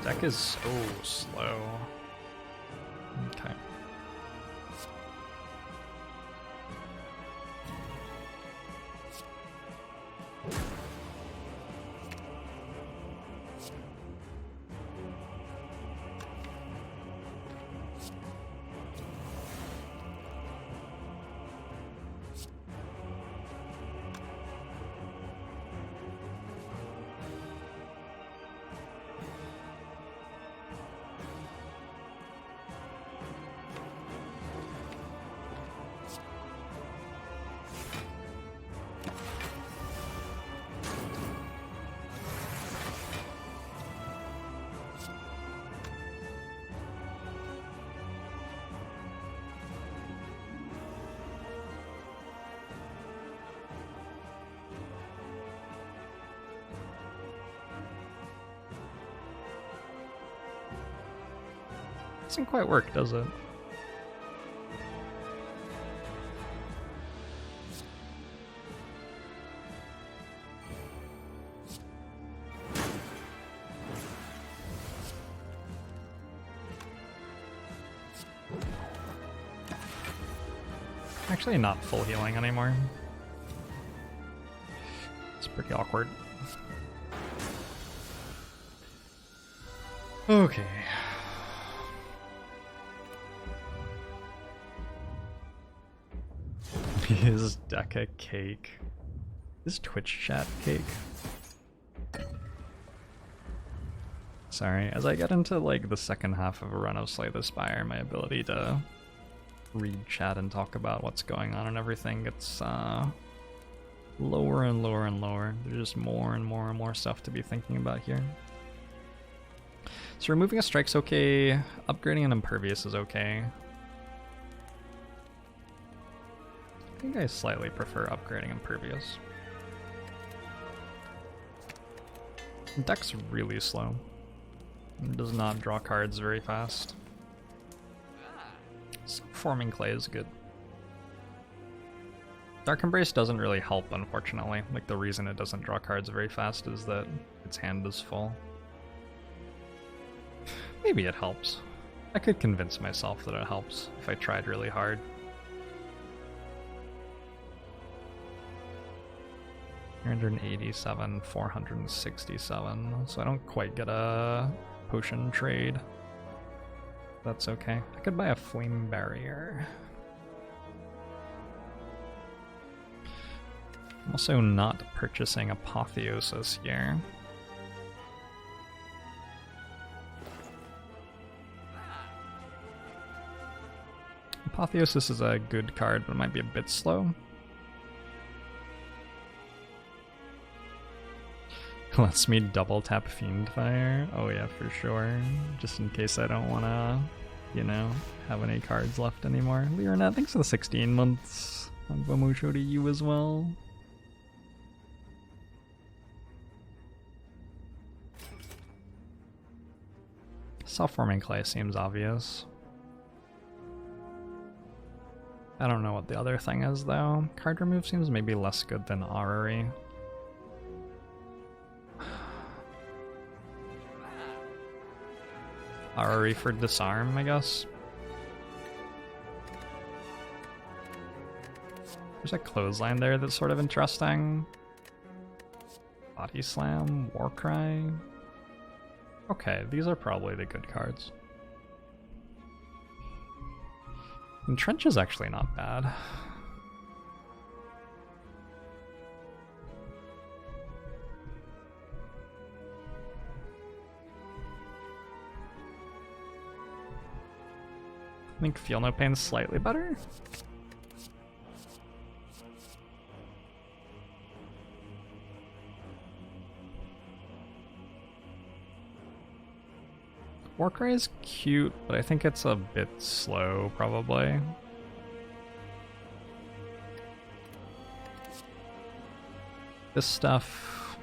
A: Deck is so slow. Okay. Doesn't quite work, does it? Actually not full healing anymore. It's pretty awkward. Okay. Is Deca cake? Is Twitch chat cake? Sorry, as I get into like the second half of a run of Slay the Spire, my ability to read chat and talk about what's going on and everything gets lower and lower and lower. There's just more and more and more stuff to be thinking about here. So removing a strike's okay, upgrading an impervious is okay. I think I slightly prefer upgrading impervious. Deck's really slow. It does not draw cards very fast. Forming Clay is good. Dark Embrace doesn't really help, unfortunately. Like, the reason it doesn't draw cards very fast is that its hand is full. Maybe it helps. I could convince myself that it helps if I tried really hard. $387, 467, so I don't quite get a potion trade. That's okay. I could buy a Flame Barrier. I'm also not purchasing Apotheosis here. Apotheosis is a good card, but it might be a bit slow. Lets me double tap Fiendfire. Oh yeah, for sure. Just in case I don't want to, you know, have any cards left anymore. Leonette, thanks for the 16 months. And Bomusho to you as well. Self-forming Clay seems obvious. I don't know what the other thing is though. Card remove seems maybe less good than Orrery. Orrery for disarm, I guess. There's a clothesline there that's sort of interesting. Body Slam, Warcry. Okay, these are probably the good cards. Entrench is actually not bad. I think Feel No Pain's slightly better. Warcry is cute, but I think it's a bit slow, probably. This stuff...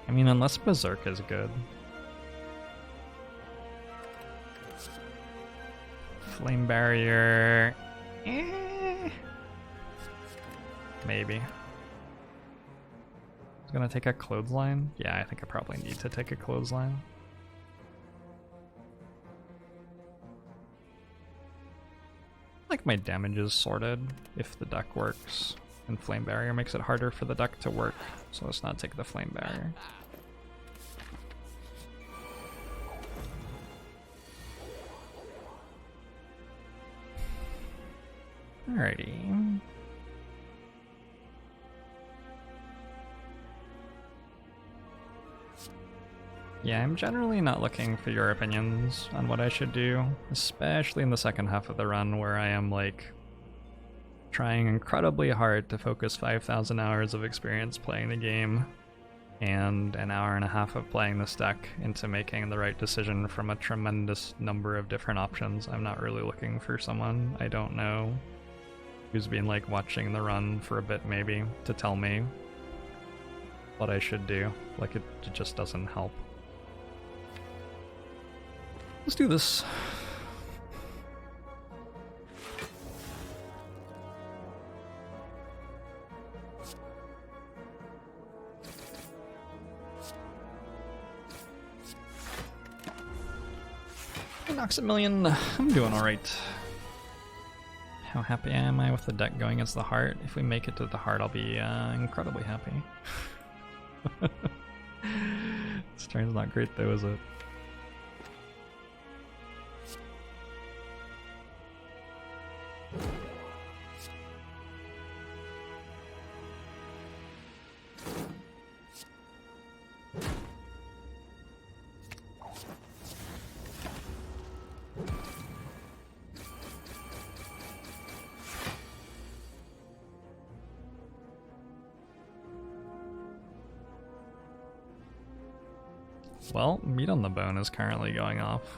A: I mean, unless Berserk is good. Flame Barrier... Maybe. I was gonna take a Clothesline? Yeah, I think I probably need to take a Clothesline. Like my damage is sorted if the deck works, and Flame Barrier makes it harder for the deck to work, so let's not take the Flame Barrier. Alrighty. Yeah, I'm generally not looking for your opinions on what I should do, especially in the second half of the run where I am like trying incredibly hard to focus 5,000 hours of experience playing the game and an hour and a half of playing this deck into making the right decision from a tremendous number of different options. I'm not really looking for someone I don't know who's been like watching the run for a bit maybe to tell me what I should do. Like it just doesn't help. Let's do this. Maximilian, I'm doing alright. How happy am I with the deck going against the heart? If we make it to the heart, I'll be incredibly happy. This turn's not great though, is it? Well, meat on the bone is currently going off.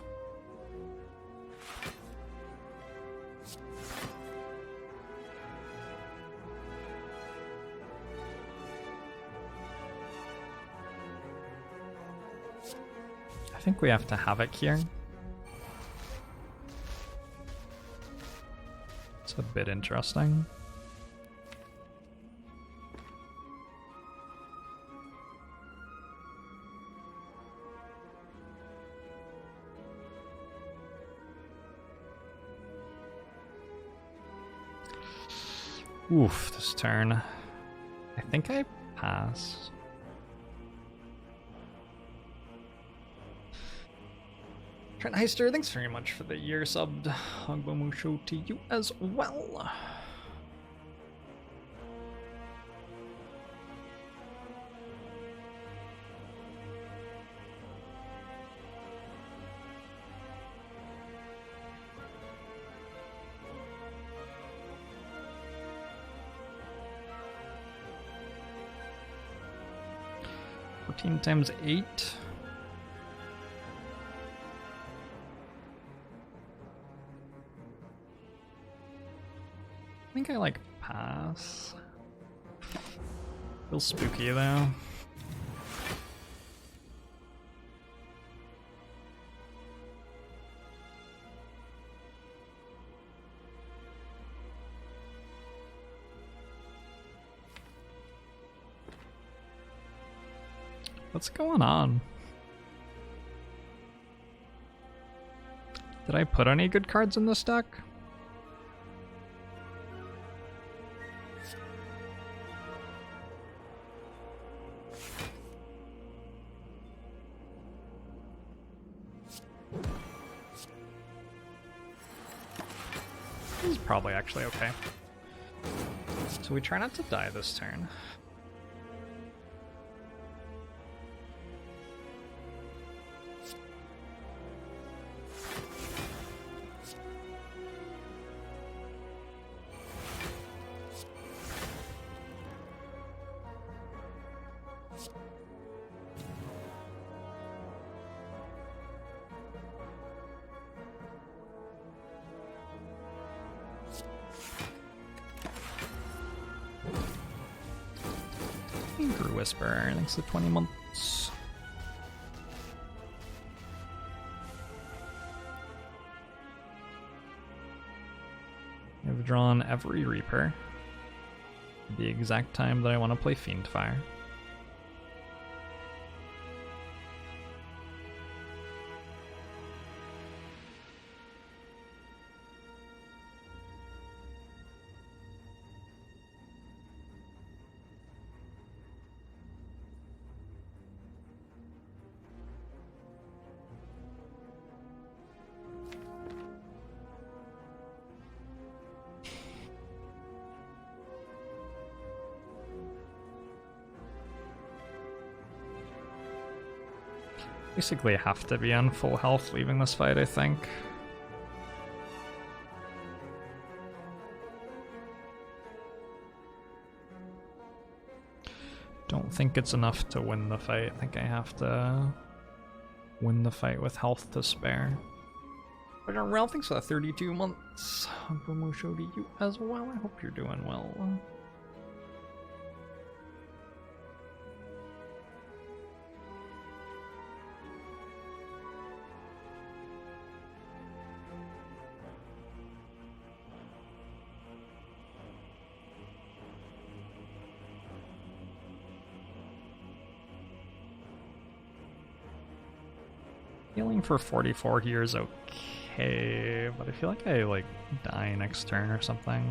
A: I think we have to Havoc here. It's a bit interesting. Oof, this turn. I think I pass. Trent Heister, thanks very much for the year subbed. Hogbamusho to you as well. Times 8. I think I like pass. Feels spooky though. What's going on? Did I put any good cards in this deck? This is probably actually okay. So we try not to die this turn. Whisper, thanks to 20 months. I've drawn every Reaper at the exact time that I want to play Fiendfire. Basically have to be on full health leaving this fight, I think. Don't think it's enough to win the fight. I think I have to win the fight with health to spare. But Ralph, thanks for the 32 months. Promotion to you as well. I hope you're doing well. Healing for 44 here is okay, but I feel like I like die next turn or something.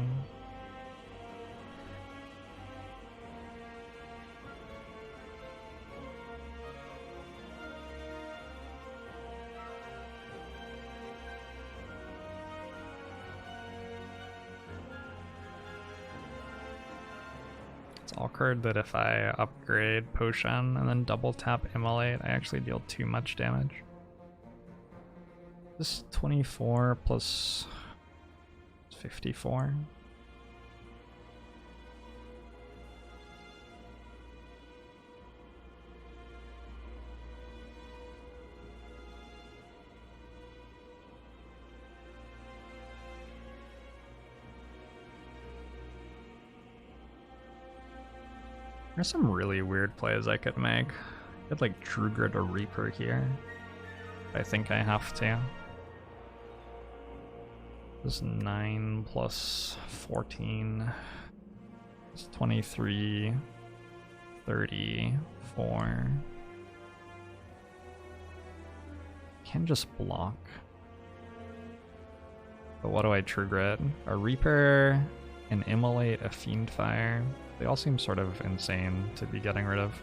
A: It's awkward that if I upgrade Potion and then double tap Immolate, I actually deal too much damage. This 24 plus 54. There's some really weird plays I could make. I could like True Grit or Reaper here. I think I have to. This is 9 plus 14. It's 23, 34. Can just block. But what do I True Grit? A Reaper, an Immolate, a Fiendfire. They all seem sort of insane to be getting rid of.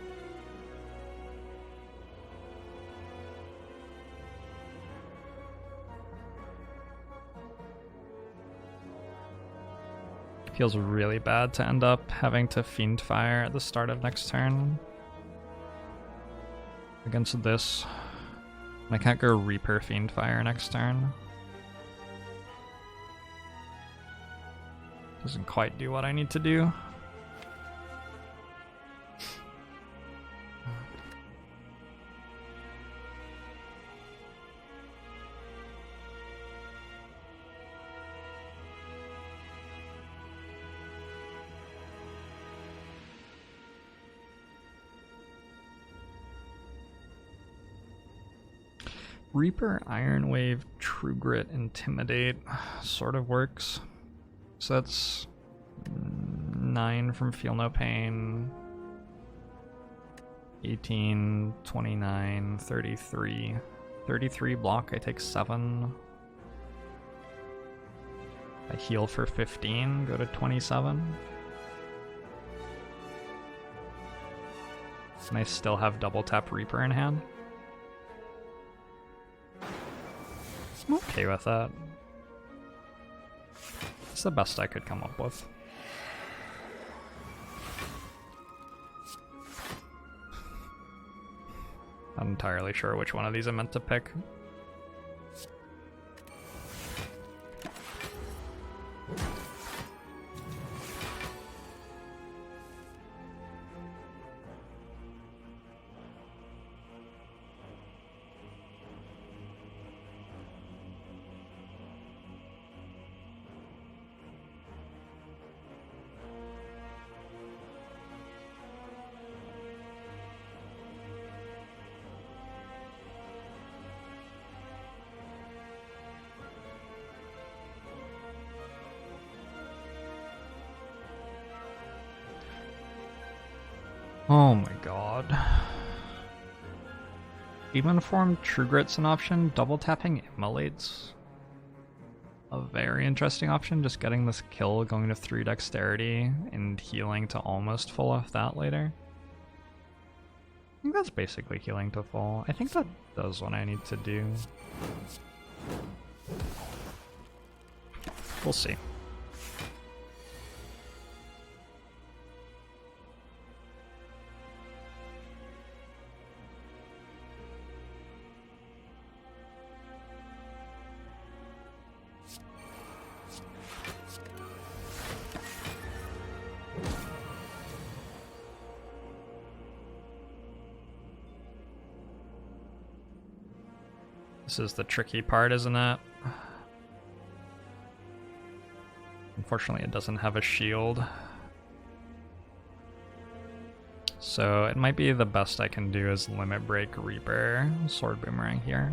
A: Feels really bad to end up having to Fiendfire at the start of next turn against this. I can't go Reaper Fiendfire next turn. Doesn't quite do what I need to do. Reaper, Iron Wave, True Grit, Intimidate sort of works. So that's 9 from Feel No Pain, 18, 29, 33. 33 block, I take 7. I heal for 15, go to 27. And I still have double tap Reaper in hand. I'm okay with that. It's the best I could come up with. Not entirely sure which one of these I meant to pick. Oh my god. Demon Form True Grit's an option. Double tapping Immolate's a very interesting option. Just getting this kill, going to 3 dexterity, and healing to almost full off that later. I think that's basically healing to full. I think that does what I need to do. We'll see. This is the tricky part, isn't it? Unfortunately, it doesn't have a shield. So it might be the best I can do is Limit Break Reaper, Sword Boomerang here.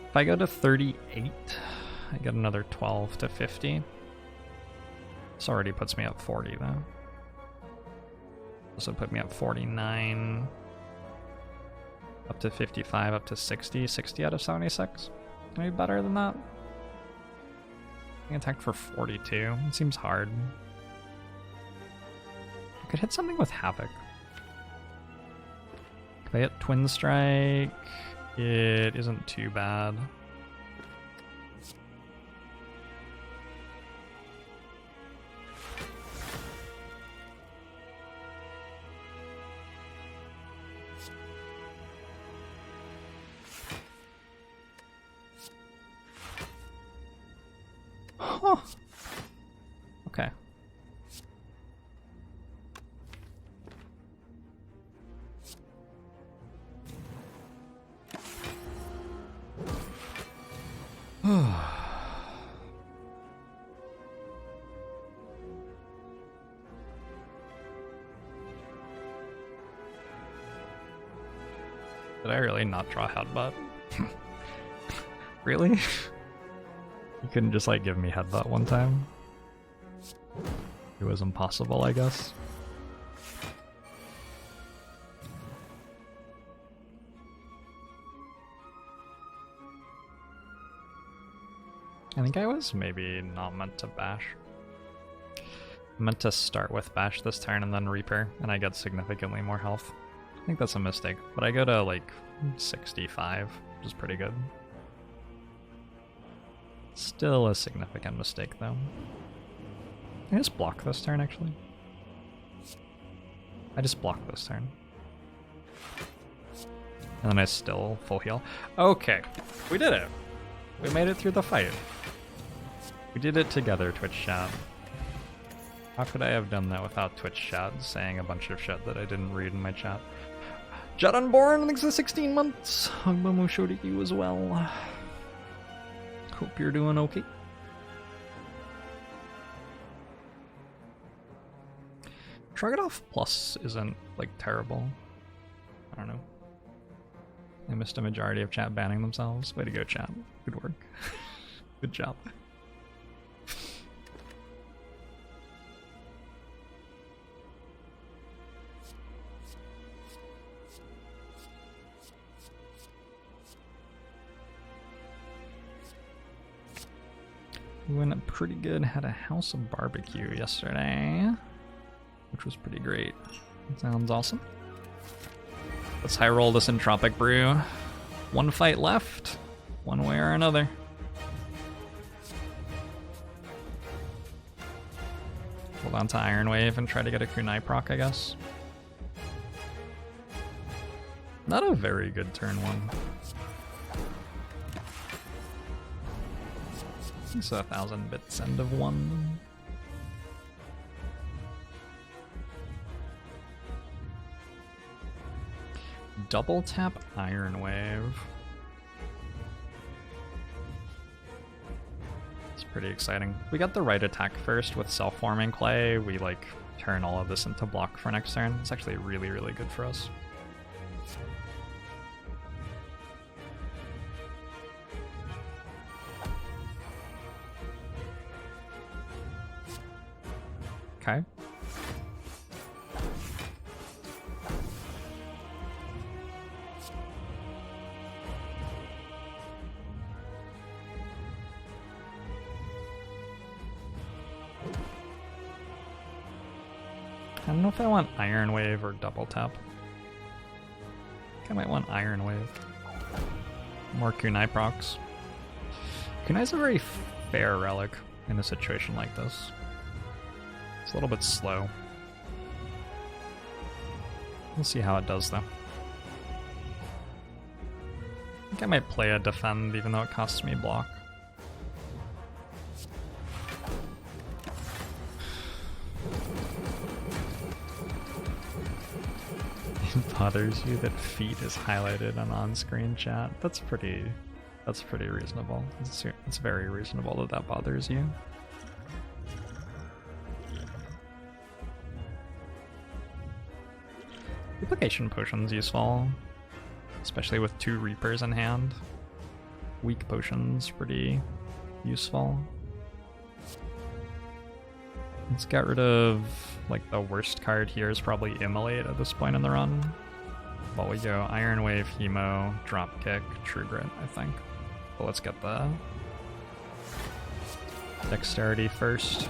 A: If I go to 38, I get another 12 to 50. This already puts me at 40 though. This would put me at 49. Up to 55, up to 60, 60 out of 76. Maybe better than that. I attacked for 42. It seems hard. I could hit something with Havoc. If I hit Twin Strike, it isn't too bad. Huh. Okay. Did I really not draw Headbutt? Really? You couldn't just like give me Headbutt one time? It was impossible, I guess. I think I was maybe not meant to bash. I meant to start with bash this turn and then Reaper, and I get significantly more health. I think that's a mistake, but I go to like 65, which is pretty good. Still a significant mistake though. I just block this turn actually. I just block this turn. And then I still full heal. Okay, we did it. We made it through the fight. We did it together, Twitch chat. How could I have done that without Twitch chat saying a bunch of shit that I didn't read in my chat? Jet Unborn, thanks for 16 months. Hugbamu showed you as well. Hope you're doing okay. Shrug It Off Plus isn't like terrible. I don't know. I missed a majority of chat banning themselves. Way to go, chat. Good work. Good job. We went pretty good. Had a house of barbecue yesterday, which was pretty great. Sounds awesome. Let's high roll this Entropic Brew. One fight left, one way or another. Hold on to Iron Wave and try to get a Kunai proc, I guess. Not a very good turn one. It's 1,000 bits end of one. Double tap Iron Wave. It's pretty exciting. We got the right attack first with self-forming clay. We like turn all of this into block for next turn. It's actually really, really good for us. Okay. I don't know if I want Iron Wave or double tap. I think I might want Iron Wave. More Kunai procs. Kunai's a very fair relic in a situation like this. It's a little bit slow. We'll see how it does though. I think I might play a defend even though it costs me block. It bothers you that feet is highlighted on on-screen chat. That's pretty reasonable. It's very reasonable that that bothers you. Duplication potion's useful, especially with 2 Reapers in hand. Weak potion's pretty useful. Let's get rid of, like, the worst card here is probably Immolate at this point in the run. Well, we go Iron Wave, Hemo, Dropkick, True Grit, I think. But let's get the Dexterity first.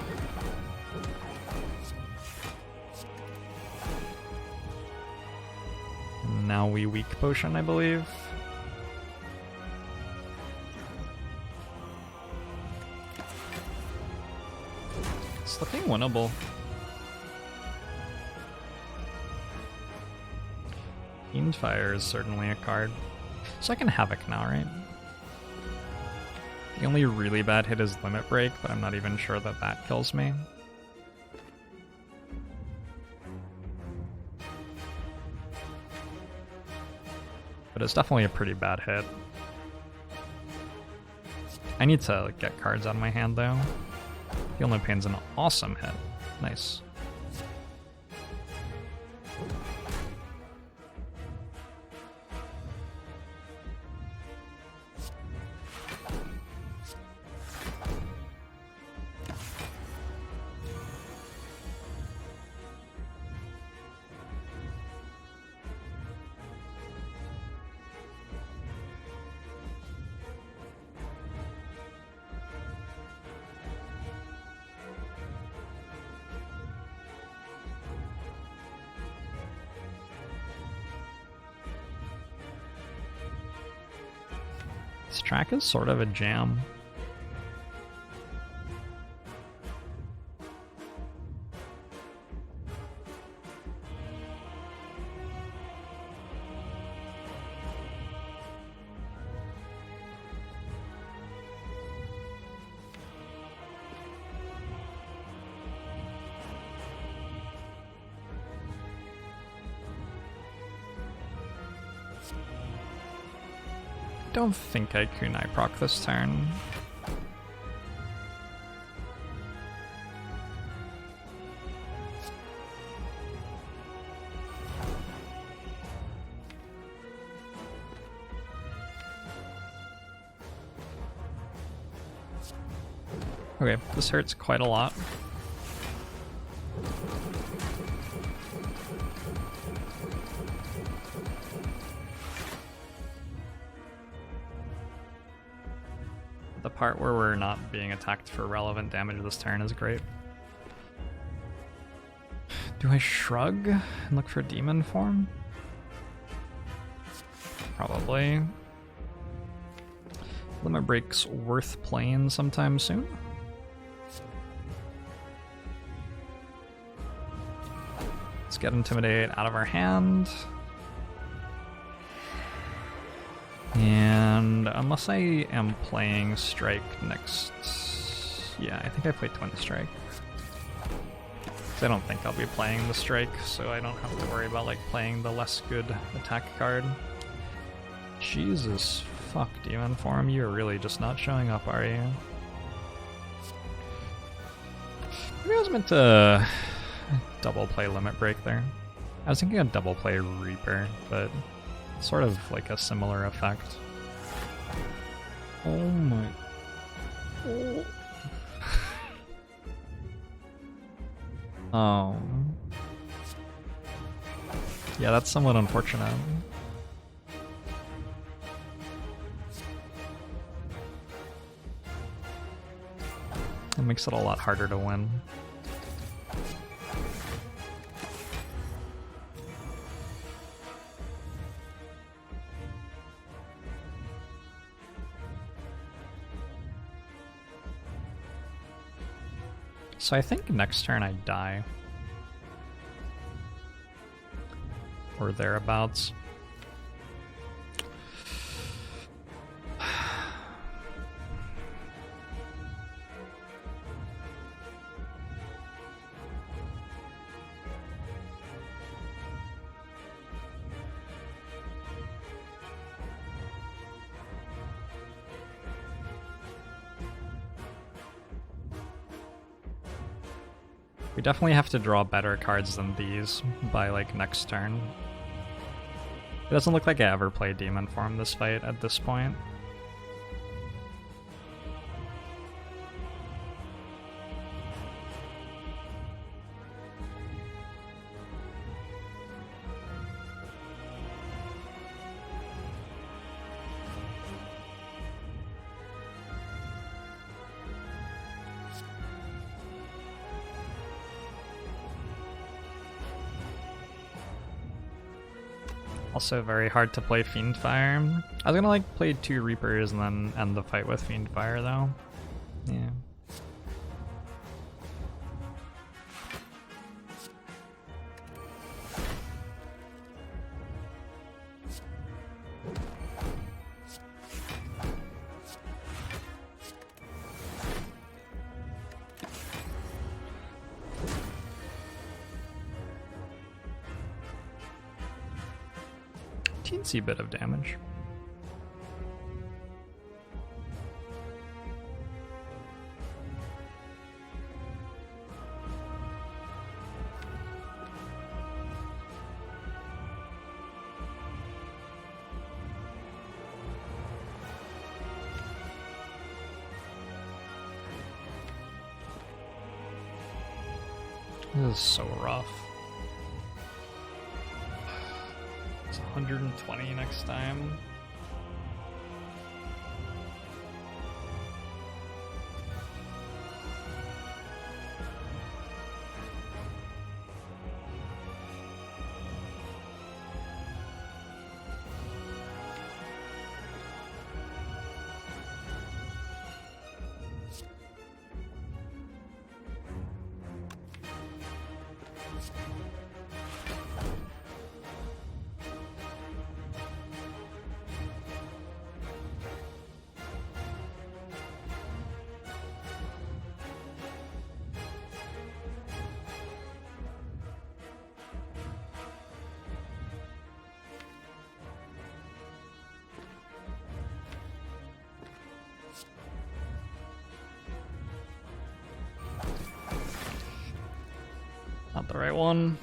A: And now we Weak Potion, I believe. It's looking winnable. Fiendfire is certainly a card. So I can Havoc now, right? The only really bad hit is Limit Break, but I'm not even sure that that kills me. But it's definitely a pretty bad hit. I need to get cards out of my hand though. Feel No Pain's an awesome hit. Nice. This track is sort of a jam. I don't think I kunai proc this turn. Okay, this hurts quite a lot. The part where we're not being attacked for relevant damage this turn is great. Do I shrug and look for demon form? Probably. Limit Break's worth playing sometime soon. Let's get Intimidate out of our hand. And unless I am playing Strike next... Yeah, I think I play Twin Strike. I don't think I'll be playing the Strike, so I don't have to worry about like playing the less good attack card. Jesus fuck, Demon Form, you're really just not showing up, are you? Maybe I was meant to double play Limit Break there. I was thinking of double play Reaper, but sort of like a similar effect. Oh my... Oh. Oh. Yeah, that's somewhat unfortunate. It makes it a lot harder to win. So I think next turn I die. Or thereabouts. We definitely have to draw better cards than these by like next turn. It doesn't look like I ever play Demon Form this fight at this point. Also very hard to play Fiendfire. I was gonna like play 2 Reapers and then end the fight with Fiendfire though. Yeah. Teensy bit of damage. This is so rough. It's 120 next time. Not the right one.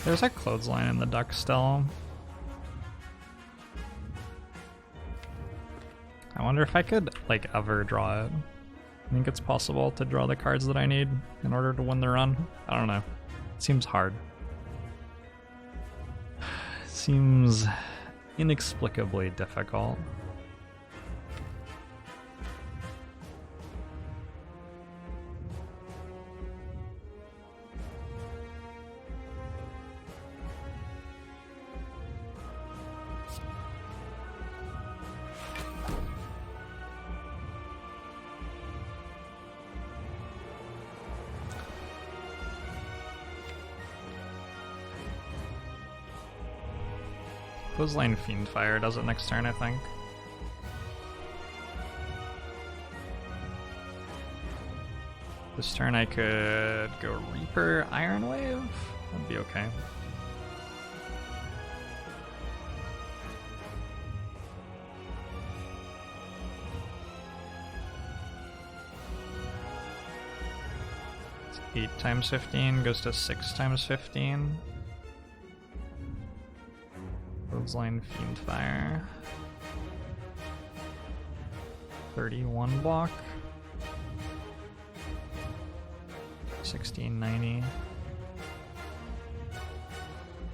A: There's a clothesline in the duck still. I wonder if I could, like, ever draw it. I think it's possible to draw the cards that I need in order to win the run. I don't know. It seems hard. Seems inexplicably difficult. Clothesline Fiendfire does it next turn, I think. This turn I could go Reaper Iron Wave. That'd be okay. It's 8 times 15 goes to 6 times 15. Clothesline Fiendfire. 31 block. 1690.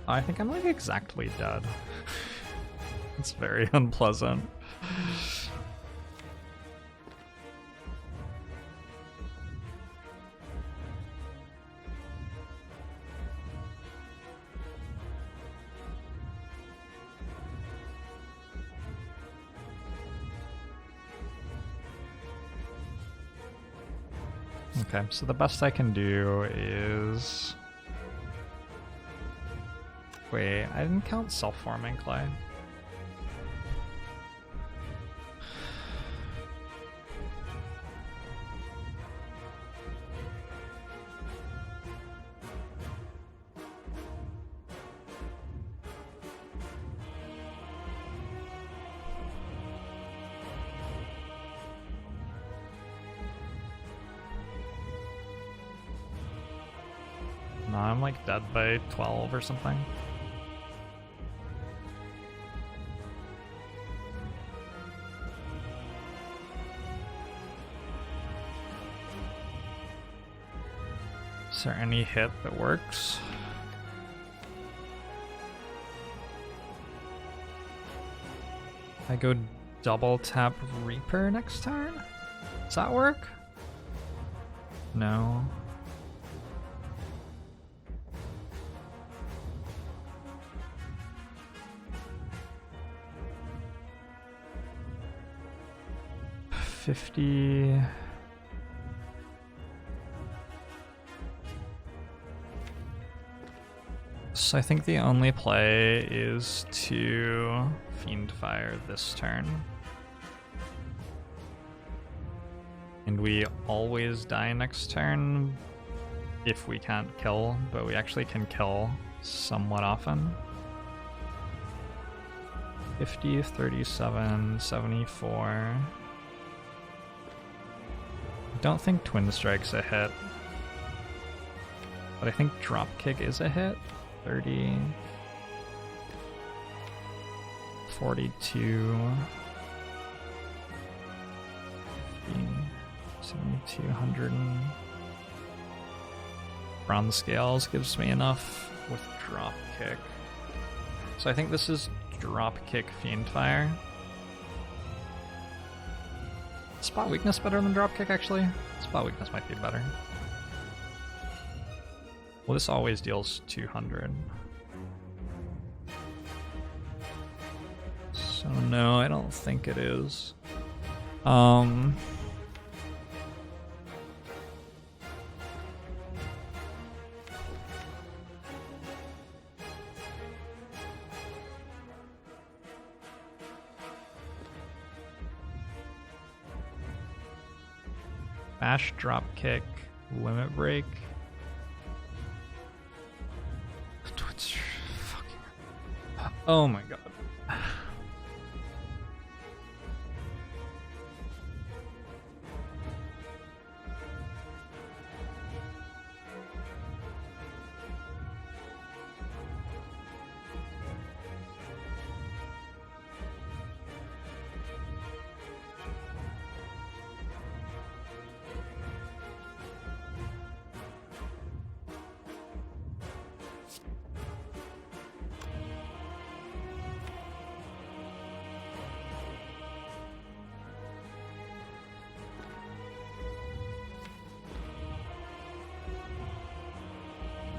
A: Oh, I think I'm like exactly dead. It's very unpleasant. Okay, so the best I can do is... Wait, I didn't count self-forming clay. No, I'm like dead by 12 or something. Is there any hit that works? I go double tap Reaper next turn? Does that work? No. $50. So I think the only play is to Fiend Fire this turn. And we always die next turn if we can't kill, but we actually can kill somewhat often. 50, 37, 74. I don't think Twin Strike's a hit, but I think Dropkick is a hit. 30, 42, 50, 72, 100. Bronze Scales gives me enough with Dropkick. So I think this is Dropkick Fiendfire. Spot Weakness better than Dropkick, actually? Spot Weakness might be better. Well, this always deals 200. So no, I don't think it is. Bash, Dropkick, Limit Break. Oh my god.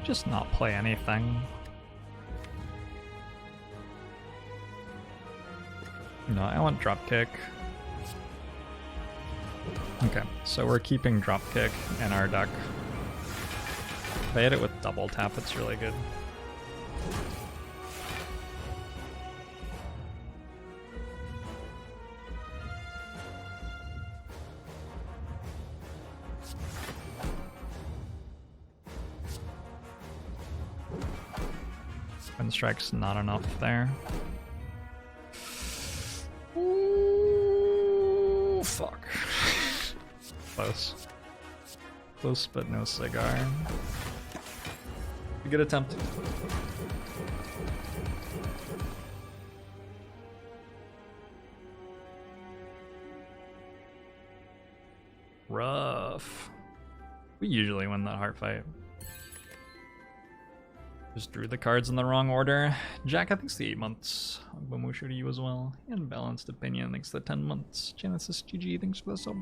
A: Just not play anything. No, I want Dropkick. Okay, so we're keeping Dropkick in our deck. If I hit it with double tap, it's really good. Twin Strike's not enough there. Ooh, fuck. Close. Close, but no cigar. A good attempt. Rough. We usually win that heart fight. Just drew the cards in the wrong order. Jack, thanks the 8 months. Agbamusho to you as well. And Balanced Opinion, thanks the 10 months. Genesis GG, thanks for the sub.